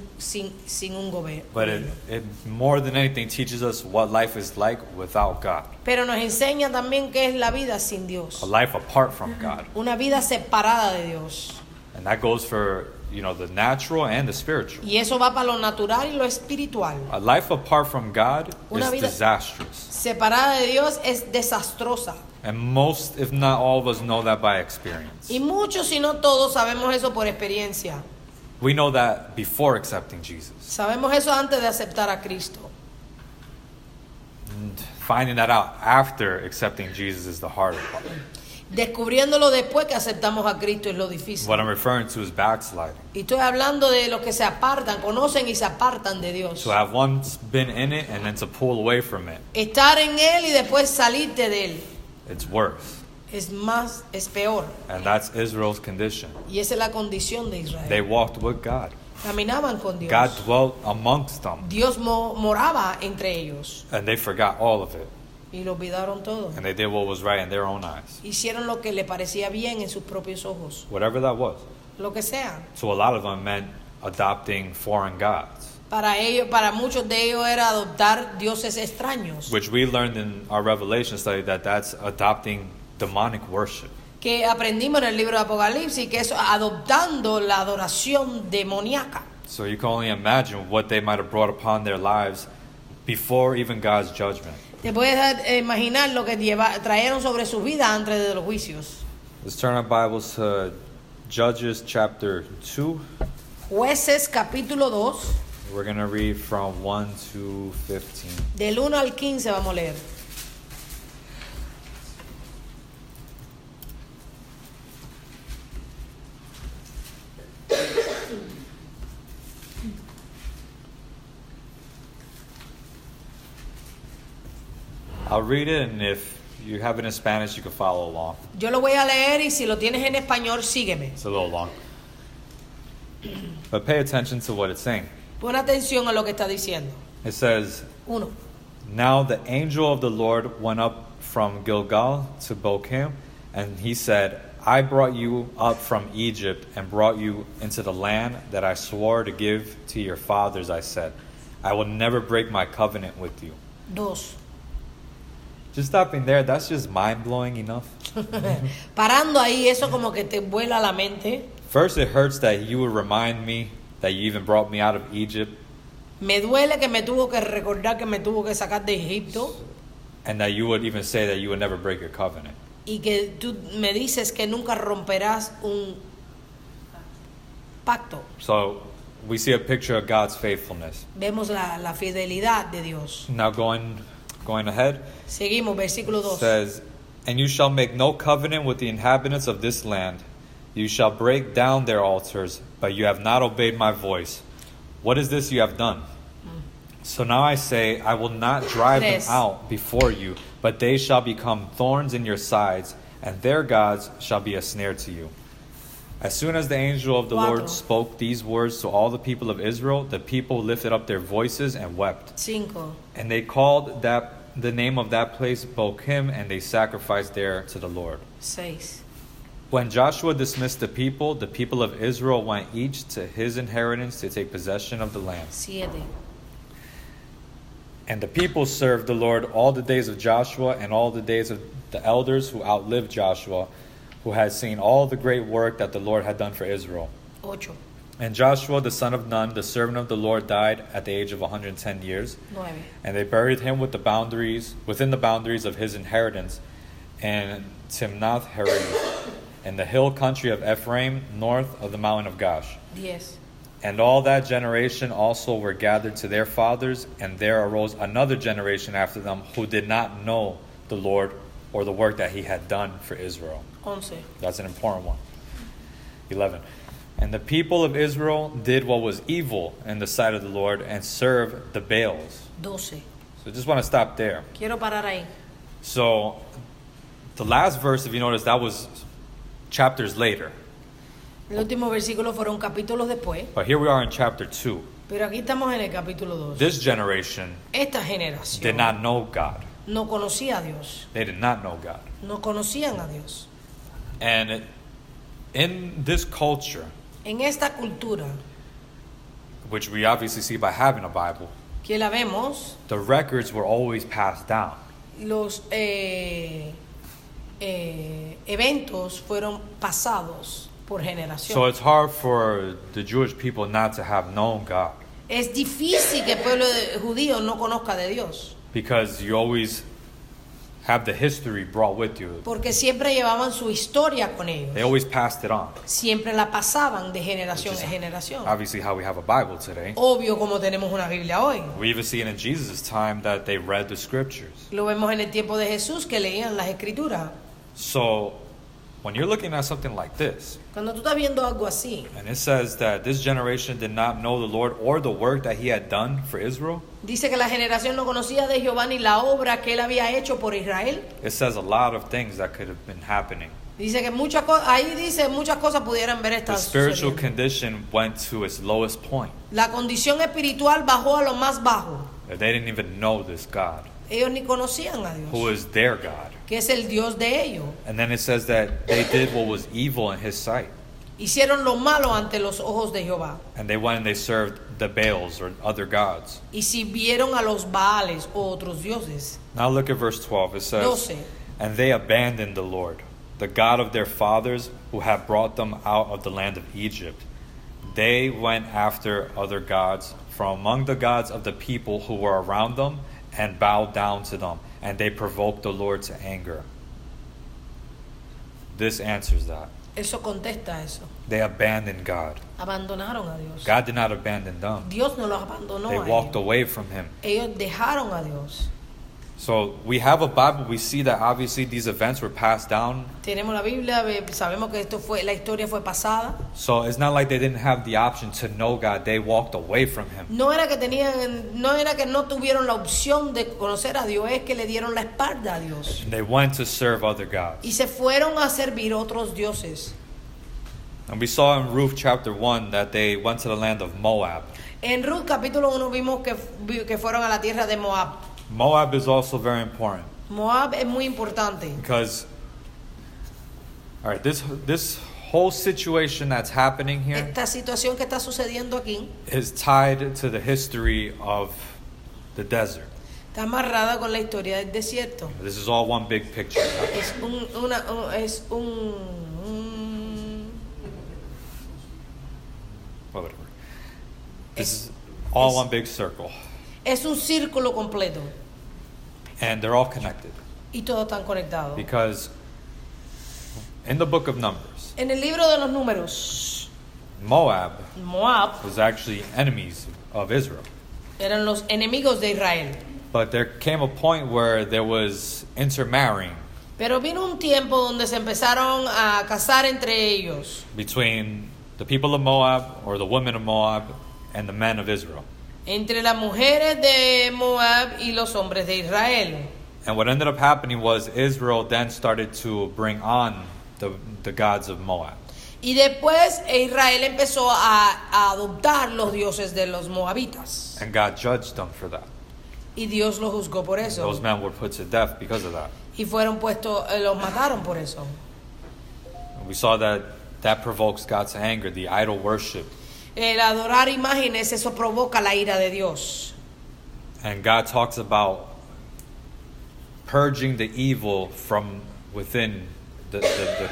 un gobierno. But it more than anything teaches us what life is like without God. Pero nos enseña también qué es la vida sin Dios. A life apart from God. Una vida separada de Dios. And that goes for, the natural and the spiritual. Y eso va para lo natural y lo espiritual. A life apart from God Una is vida- disastrous. Separada de Dios es desastrosa. And most, if not all of us, know that by experience. Y muchos, si no todos, sabemos eso por experiencia. We know that before accepting Jesus. Sabemos eso antes de aceptar a Cristo. And finding that out after accepting Jesus is the harder part. Descubriéndolo después que aceptamos a Cristo es lo difícil. What I'm referring to is backsliding. Y estoy hablando de los que se apartan, conocen y se apartan de Dios. To have once been in it and then to pull away from it, Estar en Él y después salirte de Él it's worse. es peor. And that's Israel's condition. Y esa es la condición de They Israel. walked with God. Caminaban con Dios. God dwelt amongst them. Dios moraba entre ellos. And they forgot all of it. Y lo olvidaron todo. And they did what was right in their own eyes. Hicieron lo que le parecía bien en sus propios ojos. Whatever that was. Lo que sea. So a lot of them meant adopting foreign gods. Para muchos de ellos era adoptar dioses extraños. Which we learned in our Revelation study that that's adopting demonic worship. Que aprendimos en el libro de Apocalipsis, que eso adoptando la adoración demoníaca. So you can only imagine what they might have brought upon their lives before even God's judgment. Te puedes imaginar lo que trajeron sobre su vida antes de los juicios. Let's turn our Bibles to Judges chapter 2. Jueces capítulo 2, We're going to read from 1 to 15. del 1 al 15 vamos a leer. I'll read it, and if you have it in Spanish, you can follow along. Yo lo voy a leer y si lo tienes en español, sígueme. It's a little long. But pay attention to what it's saying. Pon atención a lo que está diciendo. It says, 1. Now the angel of the Lord went up from Gilgal to Bochim, and he said, I brought you up from Egypt and brought you into the land that I swore to give to your fathers, I said. I will never break my covenant with you. 2. Just stopping there, that's just mind-blowing enough. Parando ahí, eso como que te vuela la mente. First, it hurts that you would remind me that you even brought me out of Egypt, Me duele que me tuvo que recordar que me tuvo que sacar de Egipto and that you would even say that you would never break your covenant. y que tú me dices que nunca romperás un pacto. So we see a picture of God's faithfulness. Vemos la fidelidad de Dios. Now going ahead, Seguimos, versículo 2. says, And you shall make no covenant with the inhabitants of this land. You shall break down their altars, but you have not obeyed my voice. What is this you have done? So now I say, I will not drive them 3. out before you, but they shall become thorns in your sides, and their gods shall be a snare to you. As soon as the angel of the 4. Lord spoke these words to all the people of Israel, the people lifted up their voices and wept. 5. And they called the name of that place Bochim, and they sacrificed there to the Lord. 6. When Joshua dismissed the people of Israel went each to his inheritance to take possession of the land. 7. And the people served the Lord all the days of Joshua and all the days of the elders who outlived Joshua, who had seen all the great work that the Lord had done for Israel. 8, And Joshua the son of Nun, the servant of the Lord, died at the age of 110 years. 9. And they buried him within the boundaries of his inheritance in Timnath-Heres, in the hill country of Ephraim, north of the mountain of Gash. 10. And all that generation also were gathered to their fathers, and there arose another generation after them who did not know the Lord or the work that he had done for Israel. 11. That's an important one. 11. And the people of Israel did what was evil in the sight of the Lord and served the Baals. 12. So I just want to stop there. Quiero parar ahí. So the last verse, if you notice, that was chapters later. El último versículo fueron capítulos después, But here we are in chapter 2. pero aquí estamos en el capítulo 2. This generation Esta did generación not know God. no conocía a Dios, They did not know God. no conocían a Dios. And in this culture, En esta cultura, which we obviously see by having a Bible, que la vemos, the records were always passed down. los eventos fueron pasados por generación. So it's hard for the Jewish people not to have known God, Es difícil que el pueblo judío no conozca de Dios, because you always have the history brought with you. porque siempre llevaban su historia con ellos. They always passed it on. Siempre la pasaban de generación Which en is generación. Obviously how we have a Bible today. Obvio como tenemos una Biblia hoy. We even see it in Jesus' time that they read the scriptures. Lo vemos en el tiempo de Jesús que leían las escrituras. So when you're looking at something like this, Cuando tú estás viendo algo así, and it says that this generation did not know the Lord or the work that he had done for Israel, dice que la generación no conocía de Jehová ni la obra que él había hecho por Israel. it says a lot of things that could have been happening. Dice que ahí dice muchas cosas pudieran ver The estas spiritual sucediendo. condition went to its lowest point. La condición espiritual bajó a lo más bajo. They didn't even know this God, Ellos ni conocían a who Dios, is their God. que es el Dios de ellos. And then it says that they did what was evil in his sight. Hicieron lo malo ante los ojos de Jehová And they went and they served the Baals or other gods. y sirvieron a los Baales o otros dioses. Now look at verse 12. It says, 12. And they abandoned the Lord, the God of their fathers, who had brought them out of the land of Egypt. They went after other gods from among the gods of the people who were around them and bowed down to them, and they provoked the Lord to anger. This answers that. Eso contesta eso. They abandoned God. Abandonaron a Dios. God did not abandon them. Dios no los abandonó They a walked ellos. away from him. Ellos dejaron a Dios. So we have a Bible. We see that obviously these events were passed down. Tenemos la Biblia, sabemos que la historia fue pasada. So it's not like they didn't have the option to know God. They walked away from him. No era que no tuvieron la opción de conocer a Dios, es que le dieron la espalda a Dios. And they went to serve other gods. Y se fueron a servir otros dioses. And we saw in Ruth chapter 1 that they went to the land of Moab. En Ruth capítulo 1 vimos que fueron a la tierra de Moab. Moab is also very important Moab es muy importante. because, all right, this whole situation that's happening here Esta situación que está sucediendo aquí is tied to the history of the desert. está amarrada con la historia del desierto. This is all one big picture. Whatever. This is all one big circle, Es un círculo completo and they're all connected y todos están conectados. because in the book of Numbers, En el libro de los números, Moab Moab was actually enemies of Israel. eran los enemigos de Israel. But there came a point where there was intermarrying Pero vino un tiempo donde se empezaron a casar entre ellos, between the people of Moab or the women of Moab and the men of Israel. entre las mujeres de Moab y los hombres de Israel. And what ended up happening was Israel then started to bring on the gods of Moab. Y después Israel empezó a adoptar los dioses de los moabitas. And God judged them for that. Y Dios los juzgó por eso. Those men were put to death because of that. Y fueron puestos, los mataron por eso. And we saw that provokes God's anger, the idol worship. El adorar imágenes, eso provoca la ira de Dios. And God talks about purging the evil from within the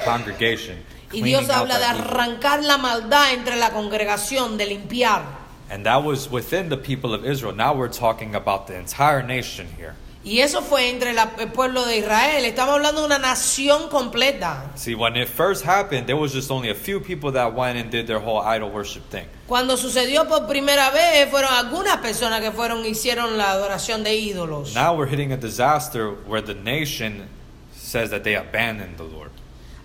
congregation. Y Dios cleaning out habla de that evil. arrancar la maldad entre la congregación, de limpiar. And that was within the people of Israel. Now we're talking about the entire nation here. Y eso fue entre el pueblo de Israel. Estamos hablando de una nación completa. See, when it first happened, there was just only a few people that went and did their whole idol worship thing. Cuando sucedió por primera vez, fueron algunas personas que hicieron la adoración de ídolos. Now we're hitting a disaster where the nation says that they abandoned the Lord.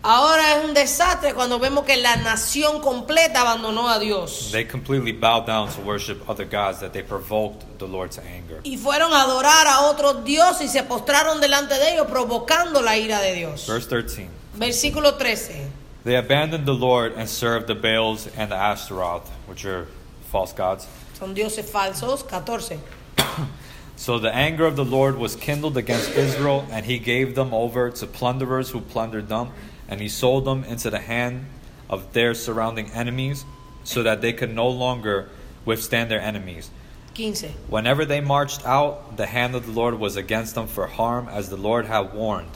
Ahora es un desastre cuando vemos que la nación completa abandonó a Dios. They completely bowed down to worship other gods that they provoked the Lord to anger. Y fueron a adorar a otros dioses y se postraron delante de ellos, provocando la ira de Dios. Verse 13. Versículo 13. They abandoned the Lord and served the Baals and the Ashtaroth, which are false gods. Son dioses falsos. 14. So the anger of the Lord was kindled against Israel, and he gave them over to plunderers who plundered them, and he sold them into the hand of their surrounding enemies, so that they could no longer withstand their enemies. 15. Whenever they marched out, the hand of the Lord was against them for harm, as the Lord had warned,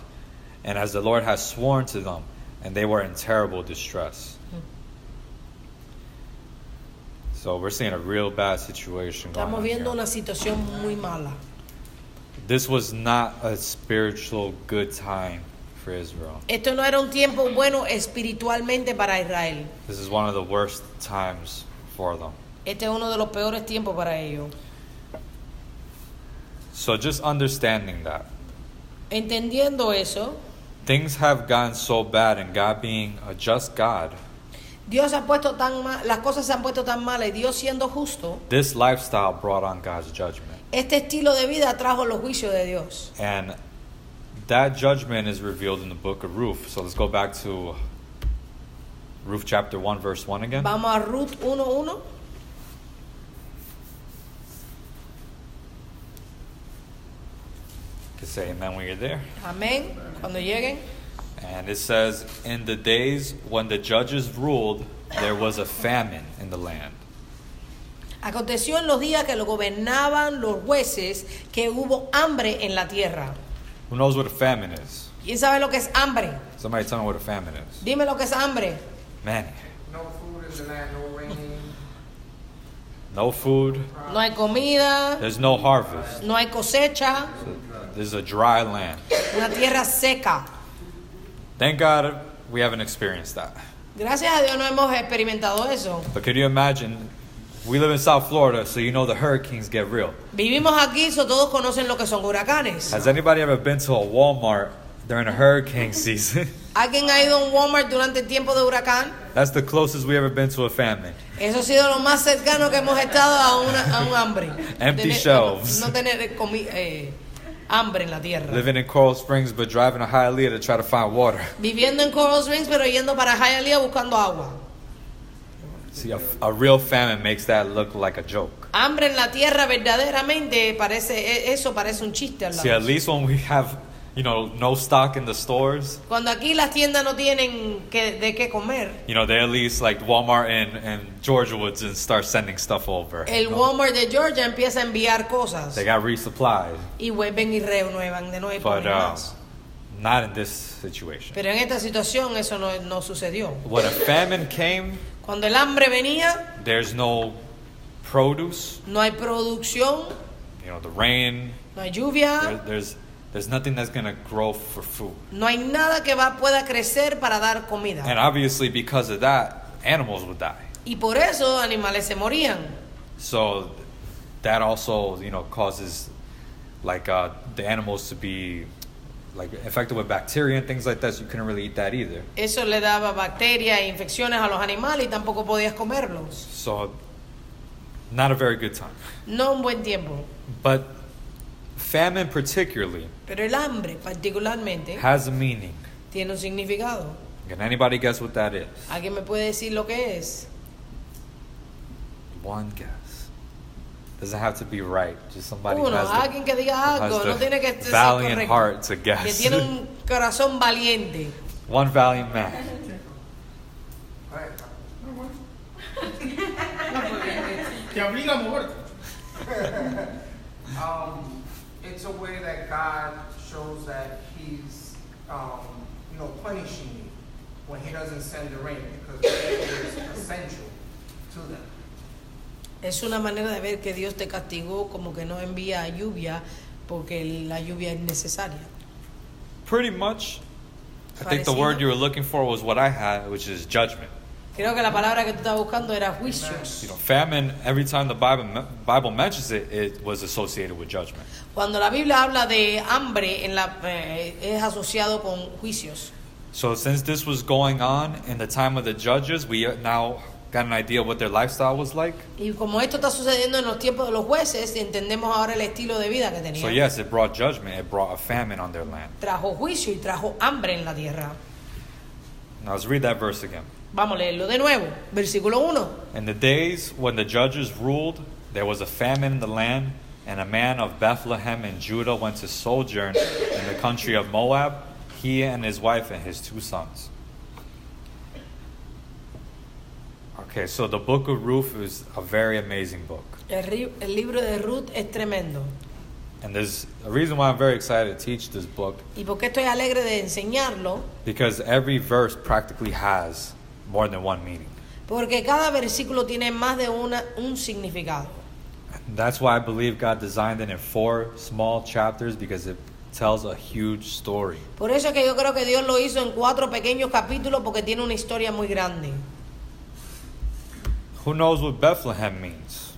and as the Lord had sworn to them, and they were in terrible distress. So we're seeing a real bad situation going Estamos on viendo here. una situación muy mala. This was not a spiritual good time for Israel. Esto no era un tiempo bueno espiritualmente para Israel. This is one of the worst times for them. Este es uno de los peores tiempos para ellos. So just understanding that Entendiendo eso, things have gotten so bad, and God being a just God, Dios ha puesto tan mal, las cosas se han puesto tan malas y Dios siendo justo, this lifestyle brought on God's judgment. este estilo de vida trajo los juicios de Dios. And that judgment is revealed in the book of Ruth. So let's go back to Ruth chapter 1 verse 1 again. Vamos a Ruth 1:1. You can say amen when you're there. Amén. Cuando lleguen. And it says, in the days when the judges ruled, there was a famine in the land. Aconteció en los días que lo gobernaban los jueces que hubo hambre en la tierra. Who knows what a famine is? ¿Quién sabe lo que es hambre? Somebody tell me what a famine is. Dime lo que es hambre. Man, No food in the land, no rain. no food, No hay comida, there's no harvest. no hay cosecha, This is a dry land. una tierra seca. Thank God we haven't experienced that. Gracias a Dios no hemos experimentado eso. But could you imagine, we live in South Florida, so you know the hurricanes get real. Vivimos aquí, so todos conocen lo que son huracanes. Has anybody ever been to a Walmart during a hurricane season? ¿Alguien ha ido a un Walmart durante el tiempo de huracán? That's the closest we ever been to a famine. Eso ha sido lo más cercano que hemos estado a un hambre. Empty shelves. No tener hambre en la tierra. Living in Coral Springs, but driving to Hialeah to try to find water. Viviendo en Coral Springs, pero yendo para Hialeah buscando agua. See, a real famine makes that look like a joke. Hambre en la tierra verdaderamente eso parece un chiste al See, at lado. least when we have, no stock in the stores, Cuando aquí las tiendas no tienen de qué comer, they at least like Walmart and Georgia Woods and start sending stuff over. el Walmart de Georgia empieza a enviar cosas They got resupplied, y vuelven y renuevan de nuevo y but ponen más. not in this situation. Pero en esta situación eso no sucedió. When a famine came, Cuando el hambre venía, there's no produce, no hay producción, the rain, no hay lluvia, there's nothing that's going to grow for food. no hay nada que pueda crecer para dar comida. And obviously because of that, animals would die. Y por eso animales se morían. So that also, causes the animals to be infected with bacteria and things like that, so you couldn't really eat that either. Eso le daba bacterias e infecciones a los animales y tampoco podías comerlos. So not a very good time. No un buen tiempo. But famine particularly Pero el hambre particularmente has a meaning. tiene un significado. Can anybody guess what that is? ¿Alguien me puede decir lo que es? One guess. Doesn't have to be right. Just somebody Uno, has alguien que diga algo, no tiene que ser valiant correcto. heart to Que guess. tiene un corazón valiente. One valiant man. Ay, te obliga a moverte. It's a way that God shows that He's, punishing you when He doesn't send the rain, because rain is essential to them. Es una manera de ver que Dios te castigó, como que no envía lluvia porque la lluvia es necesaria. Pretty much, I think the Parecido. word you were looking for was what I had, which is judgment. Creo que la palabra que tú estás buscando era juicios. You know, famine, every time the Bible mentions it, it was associated with judgment. Cuando la Biblia habla de hambre, es asociado con juicios. So since this was going on in the time of the judges, we now got an idea what their lifestyle was like. Y como esto está sucediendo en los tiempos de los jueces, entendemos ahora el estilo de vida que tenían. So yes, it brought judgment. It brought a famine on their land. Trajo juicio y trajo hambre en la tierra. Now let's read that verse again. Vamos a leerlo de nuevo. Versículo 1. In the days when the judges ruled, there was a famine in the land, and a man of Bethlehem in Judah went to sojourn in the country of Moab, he and his wife and his 2 sons. Okay, so the book of Ruth is a very amazing book. El libro de Ruth es tremendo. And there's a reason why I'm very excited to teach this book, ¿Y por qué estoy alegre de enseñarlo? because every verse practically has more than one meaning. Porque cada versículo tiene más de un significado. And that's why I believe God designed it in 4 small chapters, because it tells a huge story. Por eso es que yo creo que Dios lo hizo en 4 pequeños capítulos, porque tiene una historia muy grande. Who knows what Bethlehem means?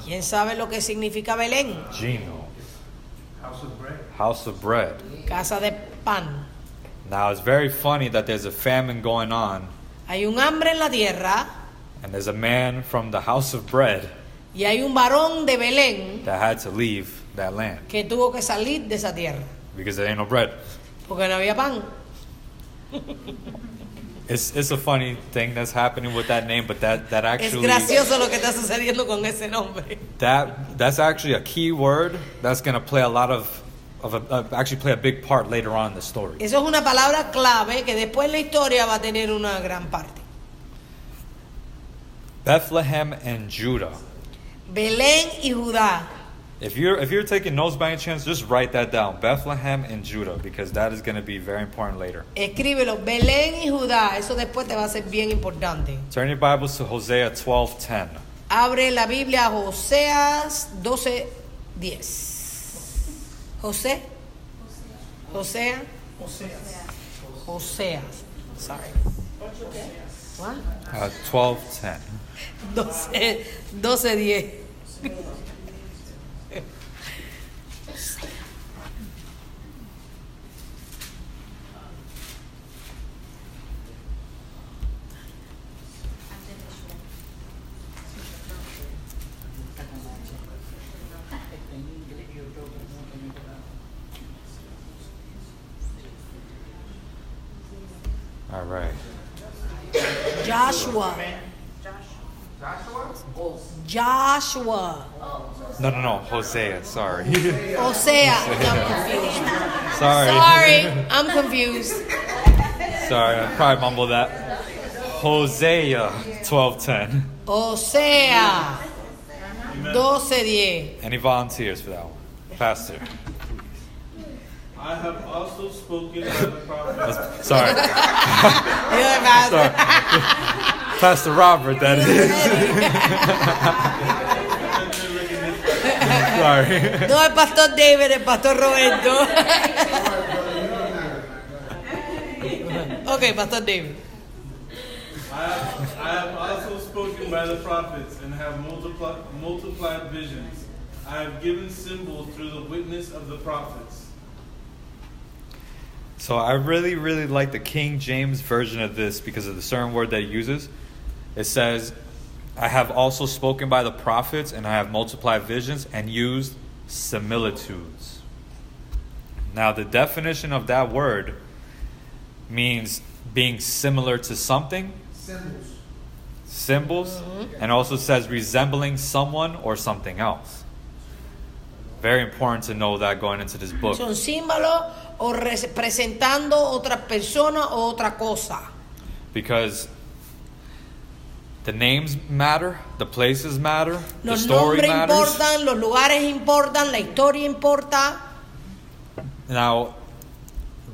¿Quién sabe lo que significa Belén? Gino, House of bread. house of bread. Casa de pan. Now it's very funny that there's a famine going on, Hay un hambre en la tierra and there's a man from the house of bread y hay un varón de Belén that had to leave that land que tuvo que salir de esa tierra because there ain't no bread. porque no había pan. It's a funny thing that's happening with that name, but that Es actually gracioso lo que está sucediendo con ese nombre. that's actually a key word that's going to play a lot of actually play a big part later on in the story. Eso es una palabra clave que después en la historia va a tener una gran parte. Bethlehem and Judah. Belén y Judá. If you're taking notes by any chance, just write that down. Bethlehem and Judah, because that is going to be very important later. Escríbelo, Belén y Judá. Eso después te va a ser bien importante. Turn your Bibles to Hosea 12:10. Abre la Biblia a Oseas 12:10. José. Josea. Oseas. Sorry. What? 12:10. 12:10. All right. Joshua. Joshua. No. Hosea. Sorry. Osea. I'm confused. Sorry. Sorry, I'm confused. Sorry. I probably mumbled that. Hosea 12:10. Osea 12:10. Any volunteers for that one? Pastor. I have also spoken by the prophets. Sorry. You're bad. Sorry. Pastor Robert, that is. Sorry. No, el pastor David, el pastor Roberto. Okay, pastor David. I have also spoken by the prophets and have multiplied visions. I have given symbols through the witness of the prophets. So I really, really like the King James version of this because of the certain word that it uses. It says, I have also spoken by the prophets and I have multiplied visions and used similitudes. Now the definition of that word means being similar to something. Symbols. And also says resembling someone or something else. Very important to know that going into this book. Son símbolos o representando otra persona o otra cosa. Because The names matter, the places matter, the Los story nombres matters. importan, los lugares importan, la historia importa. Now,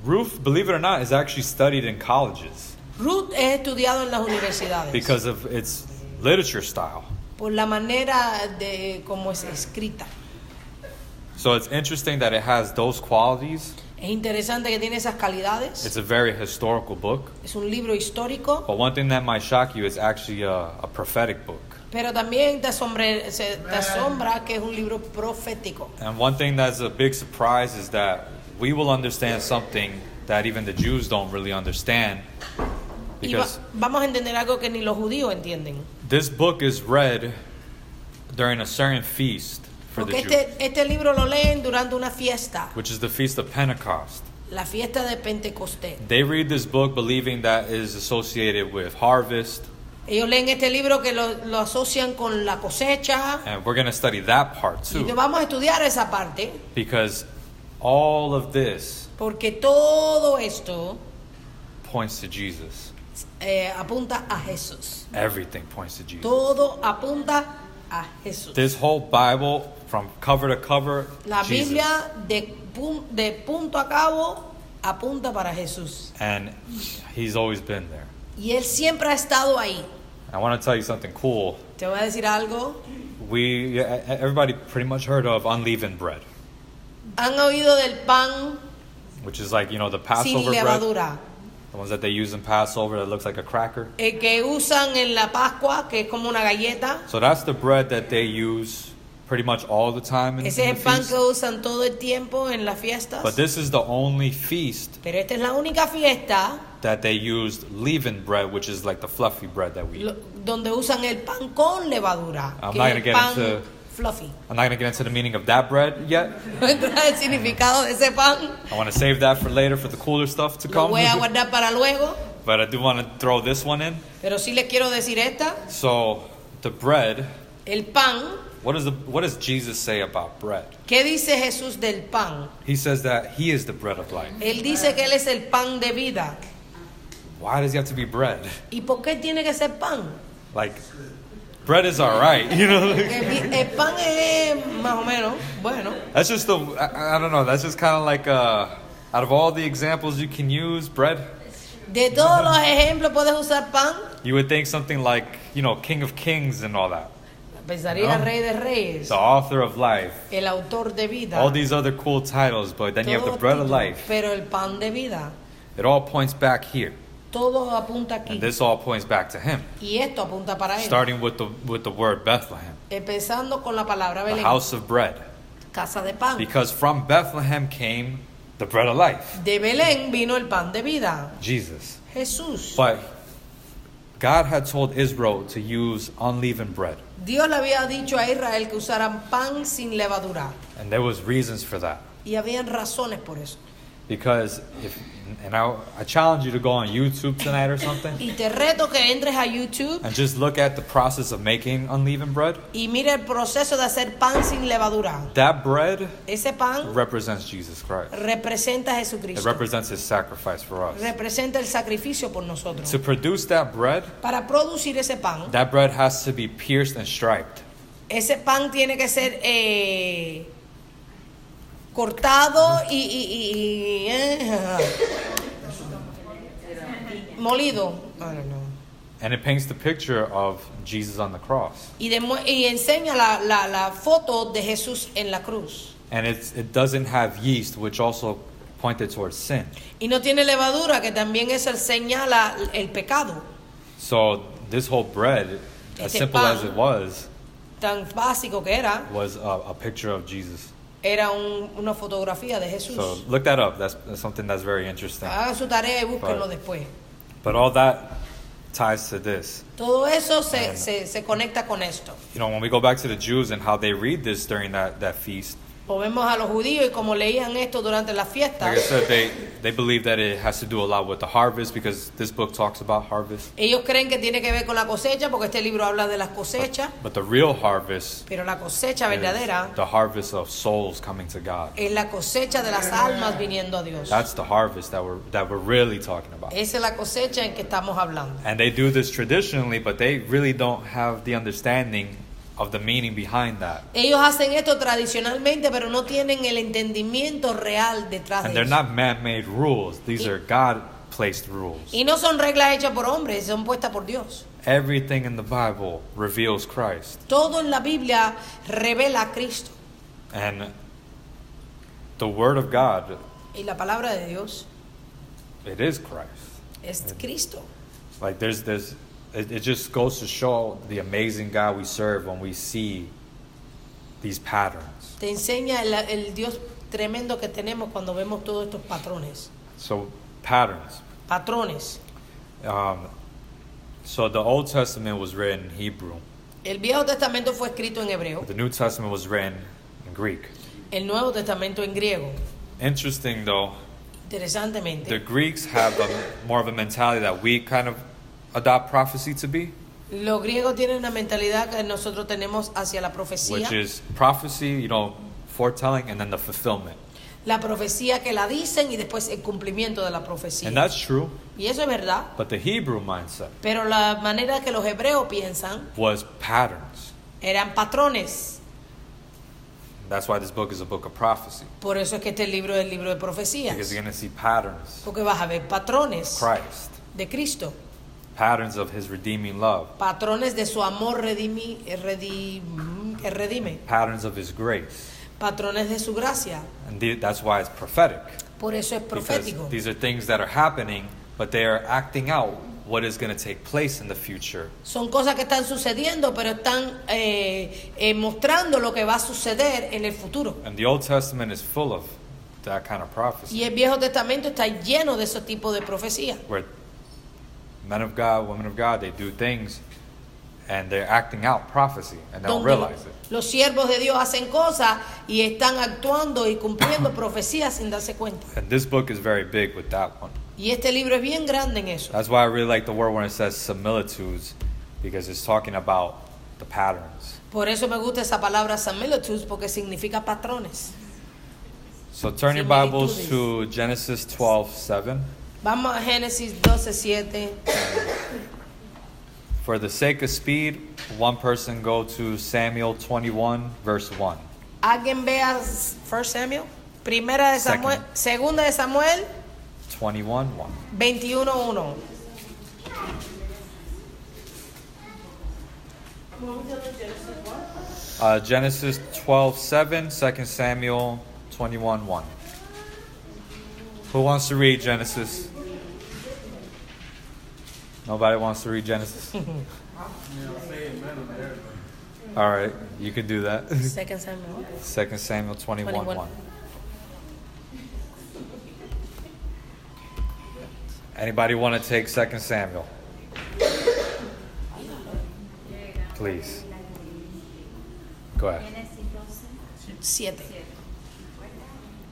Ruth, believe it or not, is actually studied in colleges Ruth es estudiado en las universidades because of its literature style. por la manera de cómo es escrita. So it's interesting that it has those qualities. Es interesante que tiene esas calidades. It's a very historical book. Es un libro histórico, But one thing that might shock you is actually a prophetic book. pero también te asombra que es un libro profético. And one thing that's a big surprise is that we will understand something that even the Jews don't really understand. Y Because vamos a entender algo que ni los judíos entienden. this book is read during a certain feast for the Porque Jews, este libro lo leen durante una fiesta, which is the Feast of Pentecost. la fiesta de Pentecostés. They read this book believing that it is associated with harvest, Ellos leen este libro que lo asocian con la cosecha. and we're going to study that part Y too, vamos a estudiar esa parte, because all of this porque todo esto points to Jesus. apunta a Jesús. Everything points to Jesus. Todo apunta a Jesús. This whole Bible, from cover to cover, La Jesus. Biblia de punto a cabo apunta para Jesús. And he's always been there. Y Él siempre ha estado ahí. I want to tell you something cool. Te voy a decir algo. Everybody pretty much heard of unleavened bread, ¿Han oído del pan which is like, the sin Passover bread, levadura? the ones that they use in Passover that looks like a cracker. El que usan en la Pascua, que es como una galleta. So that's the bread that they use pretty much all the time in Ese the es el pan feast. que usan todo el tiempo en las fiestas. But this is the only feast Pero esta es la única fiesta that they used leavened bread, which is like the fluffy bread that we eat. donde usan el pan con levadura. I'm Que not es gonna el get pan into- fluffy. I'm not going to get into the meaning of that bread yet. No entra el significado de ese pan. I want to save that for later for the cooler stuff to Lo come. voy a guardar para luego. But I do want to throw this one in. Pero sí les quiero decir esta. So the bread, El pan. what does Jesus say about bread? ¿Qué dice Jesús del pan? He says that he is the bread of life. Él dice que Él es el pan de vida. Why does he have to be bread? ¿Y por qué tiene que ser pan? Like, bread is all right, El pan es más o menos, bueno. That's just I don't know. That's just kind of like out of all the examples you can use, bread. De todos los ejemplos puedes usar pan. You would think something like, King of Kings and all that. Pensaría No. Rey de Reyes, The author of life. el autor de vida. All these other cool titles, but then you have the Todo bread of título, life. Pero el pan de vida, It all points back here. todo apunta aquí. And this all points back to him. Y esto apunta para Él. Starting with the word Bethlehem, Empezando con la palabra the Belén, house of bread. casa de pan. Because from Bethlehem came the bread of life, De Belén vino el pan de vida, Jesus. Jesús. But God had told Israel to use unleavened bread. Dios le había dicho a Israel que usaran pan sin levadura. And there was reasons for that. Y habían razones por eso. Because I challenge you to go on YouTube tonight or something Y te reto que entres a YouTube and just look at the process of making unleavened bread. y mira el proceso de hacer pan sin levadura. That bread Ese pan represents Jesus Christ. representa a It Jesucristo. represents his sacrifice for us. Representa el sacrificio por nosotros. To produce that bread, Para producir ese pan, that bread has to be pierced and striped. ese pan tiene que ser cortado y molido. I don't know. And it paints the picture of Jesus on the cross. Y enseña la foto de Jesús en la cruz. And it doesn't have yeast, which also pointed towards sin. Y no tiene levadura, que también eso señala el pecado. So this whole bread, as Este simple pan, as it was Tan básico que era a picture of Jesus. una fotografía de Jesús. So look that up. That's something that's very interesting. Hagan su tarea y búsquenlo Right. después. But all that ties to this. Todo eso se conecta con esto. When we go back to the Jews and how they read this during that feast, Volvemos a los judíos y como leían esto durante las like I fiestas. said, they believe that it has to do a lot with the harvest because this book talks about harvest. Ellos creen que tiene que ver con la cosecha porque este libro habla de las cosechas, But the real harvest pero la cosecha verdadera is the harvest of souls coming to God. es la cosecha de las almas viniendo a Dios. That's the harvest that we're really talking about. Esa es la cosecha en que estamos hablando. And they do this traditionally, but they really don't have the understanding of the meaning behind that. Ellos hacen esto tradicionalmente, pero no tienen el entendimiento real detrás And de they're eso. not man-made rules. These are God-placed rules. Y no son reglas hechas por hombres, son puestas por Dios. Everything in the Bible reveals Christ. Todo en la Biblia revela a Cristo. And the Word of God, Y la palabra de Dios it is Christ. es Cristo. Like it just goes to show the amazing God we serve when we see these patterns. Te enseña el Dios tremendo que tenemos cuando vemos todos estos patrones. So patterns. Patrones. So the Old Testament was written in Hebrew. El Viejo Testamento fue escrito en hebreo. The New Testament was written in Greek. El Nuevo Testamento en griego. Interesting though, Interesantemente, the Greeks have more of a mentality that we kind of adopt prophecy to be, los griegos tienen una mentalidad que nosotros tenemos hacia la profecía. which is prophecy, foretelling, and then the fulfillment. La profecía que la dicen y después el cumplimiento de la profecía. And that's true, Y eso es verdad. but the Hebrew mindset Pero la manera que los hebreos piensan was patterns. eran patrones. That's why this book is a book of prophecy, Por eso es que este libro es el libro de profecías. because you're going to see patterns Porque vas a ver patrones of Christ, de Cristo. patterns of His redeeming love, Patrones de su amor que redime. patterns of His grace. Patrones de su gracia. And that's why it's prophetic, Por eso es because profético. these are things that are happening, but they are acting out what is going to take place in the future. Son cosas que están sucediendo, pero están mostrando lo que va a suceder en el futuro. And the Old Testament is full of that kind of prophecy, Y el Viejo Testamento está lleno de ese tipo de profecía. where men of God, women of God, they do things and they're acting out prophecy and they don't Donde realize it. los siervos de Dios hacen cosas y están actuando y cumpliendo profecías sin darse cuenta. And this book is very big with that one. Y este libro es bien grande en eso. That's why I really like the word when it says similitudes, because it's talking about the patterns. Por eso me gusta esa palabra similitudes, porque significa patrones. So turn your Bibles to Genesis 12:7. Vamos a Génesis 12:7. For the sake of speed, one person go to Samuel 21, verse 1. ¿Alguien vea 1 Samuel? Primera de Samuel, segunda de Samuel 21:1. 21:1. Genesis 12:7, 2 Samuel 21:1. Who wants to read Genesis? Nobody wants to read Genesis? Yeah, say amen on there. All right, you can do that. 2 Samuel 2 Samuel 21:1. Anybody want to take 2 Samuel? Please. Go ahead. Génesis 7.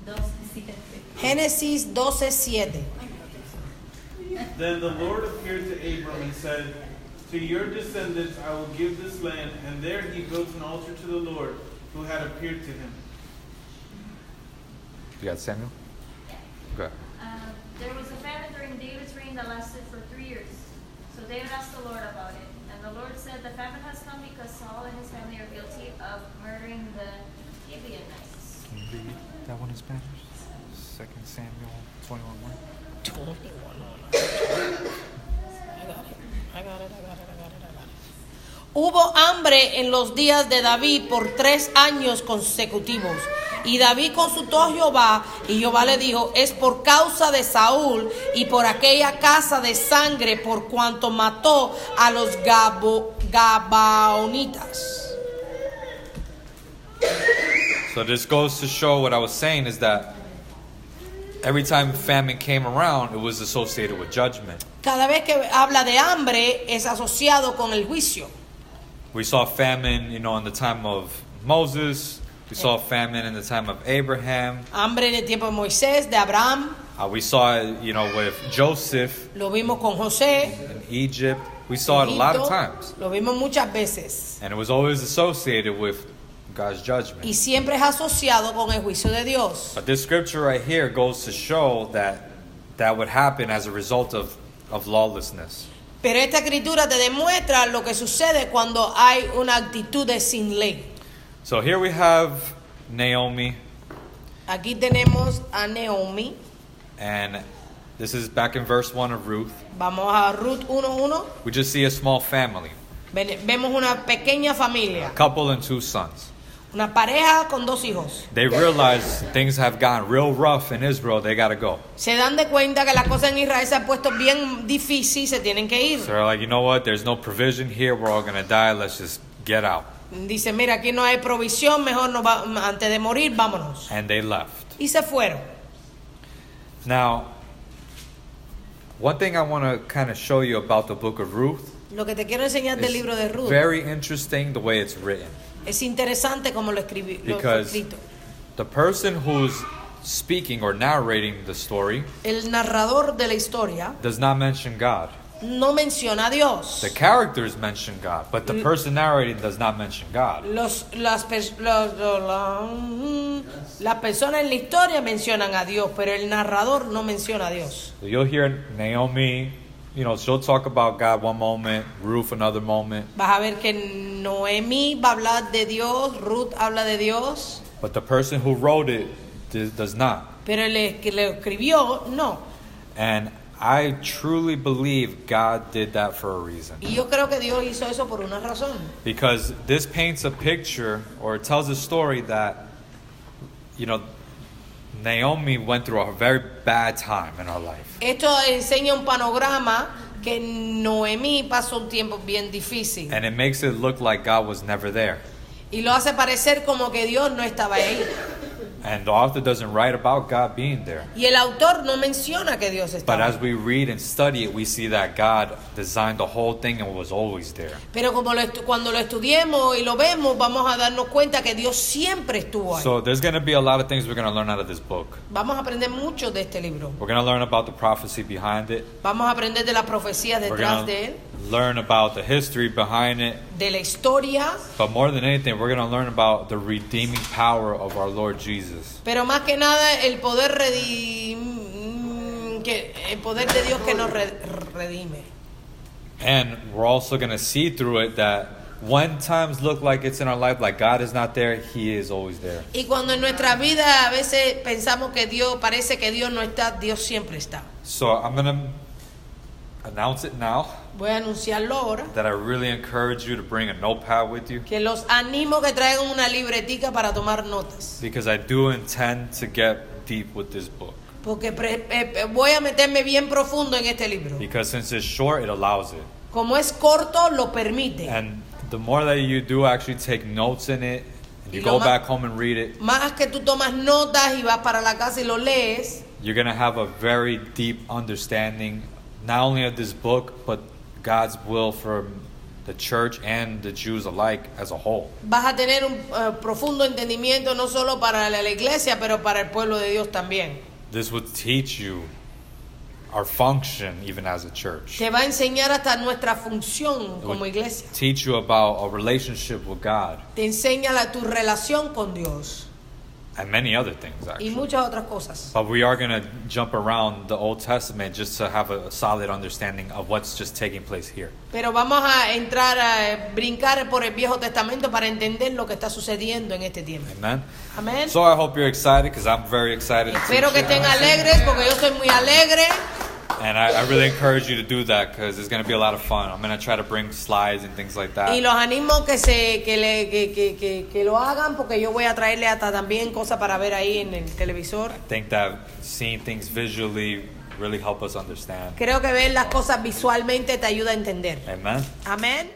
12:7. Génesis 12:7. Then the Lord appeared to Abram and said, "To your descendants I will give this land." And there he built an altar to the Lord who had appeared to him. You got Samuel? Go ahead. There was a famine during David's reign that lasted for 3 years. So David asked the Lord about it. And the Lord said, "The famine has come because Saul and his family are guilty of murdering the Gibeonites." Can you read that one in Spanish? 2 Samuel 21:1. 21. I got it. Hubo hambre en los días de David por 3 años consecutivos. Y David consultó a Jehová, y Jehová le dijo: es por causa de Saúl y por aquella casa de sangre, por cuanto mató a los Gabaonitas. So this goes to show what I was saying is that every time famine came around, it was associated with judgment. Cada vez que habla de hambre es asociado con el juicio. We saw famine, in the time of Moses. We saw famine in the time of Abraham. Hambre en el tiempo de Moisés, de Abraham. We saw it, with Joseph Lo vimos con José. in Egypt. We saw it a lot of Egipto. times. Lo vimos muchas veces. And it was always associated with God's judgment. Y siempre es asociado con el juicio de Dios. But this scripture right here goes to show that would happen as a result of lawlessness. Pero esta escritura te demuestra lo que sucede cuando hay una actitud de sin ley. So here we have Naomi, Aquí tenemos a Naomi. and this is back in verse 1 of Ruth. Vamos a Ruth 1:1. We just see a small family, Vemos una pequeña familia. a couple and 2 sons. Una pareja con 2 hijos. They realize things have gotten real rough in Israel. They got to go. Se dan de cuenta que las cosas en Israel se han puesto bien difíciles y se tienen que ir. So they're like, you know what? There's no provision here. We're all going to die. Let's just get out. Dice, mira, aquí no hay provisión, mejor antes de morir, vámonos. And they left. Y se fueron. Now, one thing I want to kind of show you about the book of Ruth Lo que te quiero enseñar del libro de is Ruth very interesting the way it's written. es interesante como lo fue Because escrito. the person who's speaking or narrating the story El narrador de la historia does not mention God. no menciona a Dios. The characters mention God, but the person narrating does not mention God. Las personas en la historia mencionan a Dios, pero el narrador no menciona a Dios. So you'll hear Naomi, she'll talk about God one moment, Ruth another moment, Vas a ver que Noemí va a hablar de Dios, Ruth habla de Dios, but the person who wrote it does not. pero el que lo escribió no. And I truly believe God did that for a reason. Y yo creo que Dios hizo eso por una razón. Because this paints a picture, or it tells a story that, Naomi went through a very bad time in her life. Esto enseña un panorama que Noemí pasó un tiempo bien difícil. And it makes it look like God was never there. Y lo hace parecer como que Dios no estaba ahí. And the author doesn't write about God being there. Y el autor no menciona que Dios But estaba as ahí. we read and study it, we see that God designed the whole thing and was always there. Pero como cuando lo estudiemos y lo vemos, vamos a darnos cuenta que Dios siempre estuvo ahí. So there's going to be a lot of things we're going to learn out of this book. Vamos a aprender mucho de este libro. We're going to learn about the prophecy behind it. Vamos a aprender de las profecías We're detrás going de él, to learn about the history behind it. de la historia. But more than anything, we're going to learn about the redeeming power of our Lord Jesus. Pero más que nada el poder el poder de Dios que nos redime. And we're also going to see through it that when times look like it's in our life, like God is not there, He is always there. Y cuando en nuestra vida a veces pensamos que parece que Dios no está, Dios siempre está. So I'm going to announce it now Voy a anunciarlo ahora. that I really encourage you to bring a notepad with you, Que los animo que traigan una libretica para tomar notas. because I do intend to get deep with this book. Porque voy a meterme bien profundo en este libro. Because since it's short, it allows it. Como es corto, lo permite. And the more that you do actually take notes in it, and you Y go lo más- back home and read it, Más que tú tomas notas y vas para la casa y lo lees, you're going to have a very deep understanding, not only of this book, but God's will for the church and the Jews alike as a whole. vas a tener un profundo entendimiento no solo para la iglesia, pero para el pueblo de Dios también. This would teach you our function even as a church. Te va a enseñar hasta nuestra función como iglesia. Teach you about a relationship with God Te enseña tu relación con Dios and many other things y actually. muchas otras cosas. But we are going to jump around the Old Testament just to have a solid understanding of what's just taking place here. Pero vamos a entrar a brincar por el Viejo Testamento para entender lo que está sucediendo en este tiempo. Amen. Amén. So I hope you're excited, because I'm very excited. to Espero que teach it. estén alegres porque yo estoy muy alegre. And I really encourage you to do that, because it's going to be a lot of fun. I'm going to try to bring slides and things like Y that. los animo que lo hagan porque yo voy a traerle hasta también cosas para ver ahí en el televisor. I think that seeing things visually really help us understand. Creo que ver las cosas visualmente te ayuda a entender. Amen. Amén.